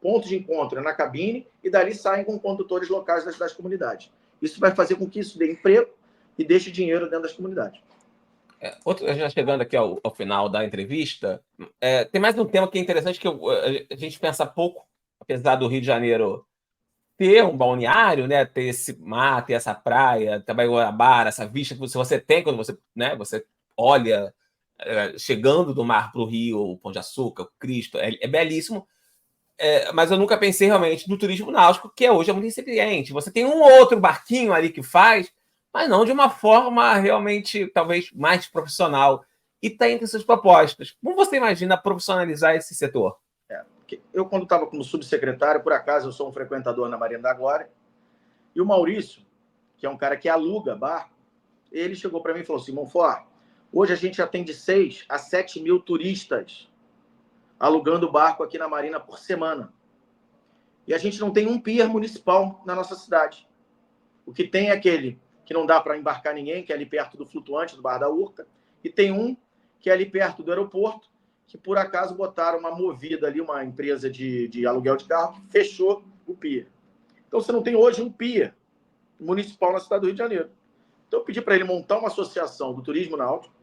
ponto de encontro na cabine, e dali saem com condutores locais das comunidades. Isso vai fazer com que isso dê emprego e deixe dinheiro dentro das comunidades. Já chegando aqui ao final da entrevista, tem mais um tema que é interessante, que a gente pensa pouco, apesar do Rio de Janeiro ter um balneário, né, ter esse mar, ter essa praia, também Guanabara, essa vista que você tem quando você, né, você olha chegando do mar para o Rio, o Pão de Açúcar, o Cristo, é belíssimo, mas eu nunca pensei realmente no turismo náutico, que hoje é muito incipiente. Você tem um ou outro barquinho ali que faz, mas não de uma forma realmente, talvez, mais profissional. E está entre suas propostas. Como você imagina profissionalizar esse setor? Eu, quando estava como subsecretário, por acaso, eu sou um frequentador na Marina da Glória, e o Maurício, que é um cara que aluga barco, ele chegou para mim e falou assim: Monfort, hoje a gente já tem de 6 a 7 mil turistas alugando barco aqui na Marina por semana. E a gente não tem um pier municipal na nossa cidade. O que tem é aquele que não dá para embarcar ninguém, que é ali perto do flutuante, do Bar da Urca, e tem um que é ali perto do aeroporto, que por acaso botaram uma movida ali, uma empresa de aluguel de carro, que fechou o pier. Então você não tem hoje um pier municipal na cidade do Rio de Janeiro. Então eu pedi para ele montar uma associação do turismo náutico,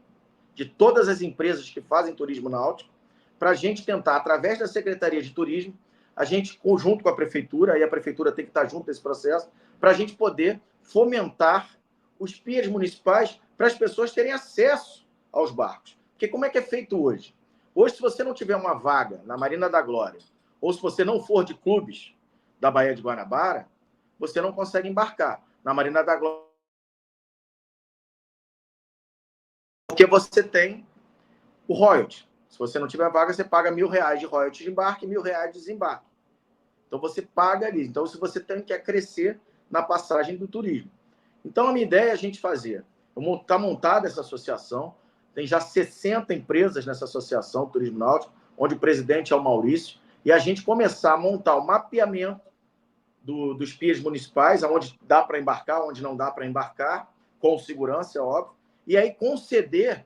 de todas as empresas que fazem turismo náutico, para a gente tentar, através da Secretaria de Turismo, a gente, conjunto com a Prefeitura, aí a Prefeitura tem que estar junto nesse processo, para a gente poder fomentar os piers municipais para as pessoas terem acesso aos barcos. Porque como é que é feito hoje? Hoje, se você não tiver uma vaga na Marina da Glória, ou se você não for de clubes da Baía de Guanabara, você não consegue embarcar na Marina da Glória. Porque você tem o royalty. Se você não tiver vaga, você paga R$1.000 de royalty de embarque e R$1.000 de desembarque. Então, você paga ali. Então, se você tem que crescer na passagem do turismo. Então, a minha ideia é a gente fazer. Está montada essa associação, tem já 60 empresas nessa associação Turismo Náutico, onde o presidente é o Maurício, e a gente começar a montar o mapeamento dos piers municipais, onde dá para embarcar, onde não dá para embarcar, com segurança, é óbvio, e aí conceder,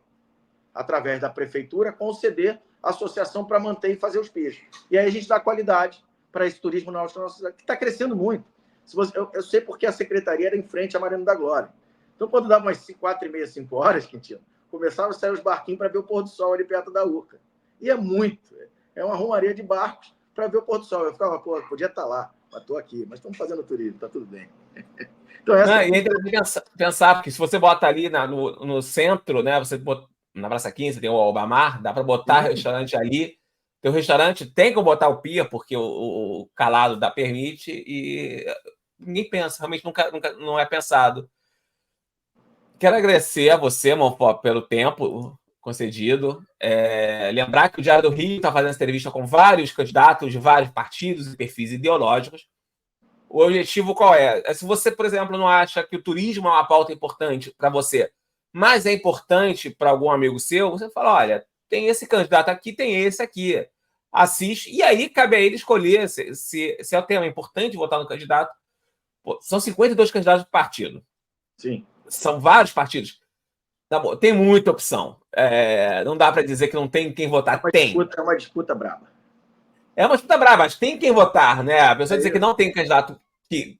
através da prefeitura, conceder a associação para manter e fazer os piers. E aí a gente dá qualidade para esse turismo náutico, que está crescendo muito. Eu sei porque a secretaria era em frente à Marina da Glória. Então, quando dava umas 4h30, 5 horas, Quintino, começava a sair os barquinhos para ver o pôr do sol ali perto da Urca. E é muito. É uma romaria de barcos para ver o pôr do sol. Eu ficava, pô, podia estar lá, mas estou aqui. Mas estamos fazendo turismo, está tudo bem. Então, essa... E é interessante pensar, porque se você bota ali no centro, né, você bota, na Praça 15, tem o Albamar, dá para botar restaurante ali. Tem o restaurante, tem que botar o pia, porque o calado dá permite, e ninguém pensa, realmente nunca não é pensado. Quero agradecer a você, Monfort, pelo tempo concedido. Lembrar que o Diário do Rio está fazendo essa entrevista com vários candidatos de vários partidos e perfis ideológicos. O objetivo qual é? Se você, por exemplo, não acha que o turismo é uma pauta importante para você, mas é importante para algum amigo seu, você fala, olha, tem esse candidato aqui, tem esse aqui. Assiste, e aí cabe a ele escolher se é o tema importante votar no candidato. Pô, são 52 candidatos do partido. Sim. São vários partidos. Tá bom, tem muita opção. Não dá para dizer que não tem quem votar. É uma disputa braba. É uma disputa braba, mas tem quem votar, né? A pessoa dizer que não tem candidato que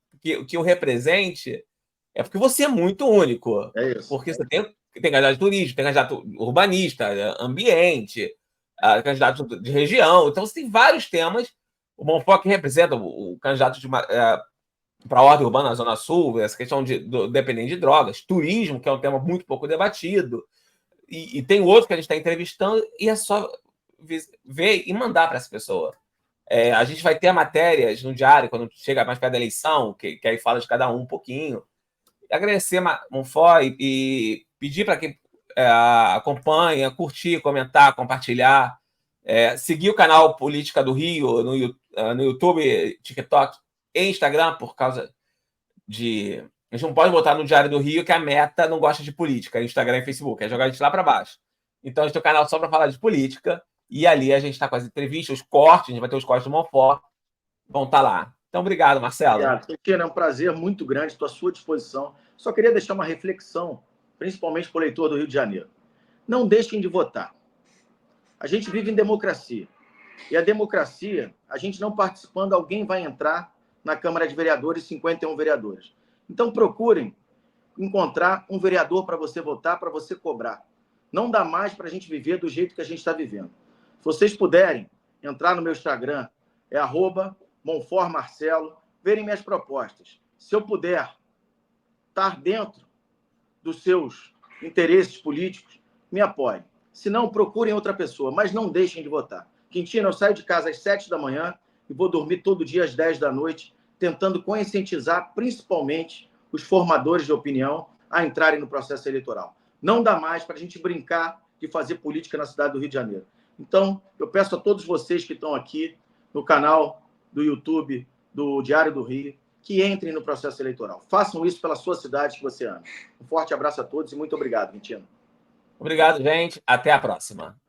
o represente é porque você é muito único. É isso. Porque você tem candidato de turismo, tem candidato urbanista, ambiente, candidato de região. Então, você tem vários temas. O Monfort representa o candidato para a ordem urbana na Zona Sul, essa questão do dependente de drogas, turismo, que é um tema muito pouco debatido, e tem outros que a gente está entrevistando, e é só ver e mandar para essa pessoa. A gente vai ter matérias no diário, quando chega mais perto da eleição, que aí fala de cada um pouquinho. Agradecer, Monfort, e pedir para quem acompanha, curtir, comentar, compartilhar, seguir o canal Política do Rio no YouTube, TikTok e Instagram, por causa de... A gente não pode botar no Diário do Rio que a Meta não gosta de política, Instagram e Facebook, é jogar a gente lá para baixo. Então, a gente tem um canal só para falar de política, e ali a gente está com as entrevistas, os cortes, a gente vai ter os cortes do Monfort, vão estar lá. Então, obrigado, Marcelo. Obrigado. É um prazer muito grande, estou à sua disposição. Só queria deixar uma reflexão, principalmente para o eleitor do Rio de Janeiro. Não deixem de votar. A gente vive em democracia. E a democracia, a gente não participando, alguém vai entrar na Câmara de Vereadores, 51 vereadores. Então, procurem encontrar um vereador para você votar, para você cobrar. Não dá mais para a gente viver do jeito que a gente está vivendo. Se vocês puderem entrar no meu Instagram, é @MonfortMarcelo, verem minhas propostas. Se eu puder estar dentro dos seus interesses políticos, me apoiem. Se não, procurem outra pessoa, mas não deixem de votar. Quintino, eu saio de casa às 7 da manhã e vou dormir todo dia às 10 da noite, tentando conscientizar principalmente os formadores de opinião a entrarem no processo eleitoral. Não dá mais para a gente brincar de fazer política na cidade do Rio de Janeiro. Então, eu peço a todos vocês que estão aqui no canal do YouTube do Diário do Rio, que entrem no processo eleitoral. Façam isso pela sua cidade que você ama. Um forte abraço a todos e muito obrigado, Quintino. Obrigado, gente. Até a próxima.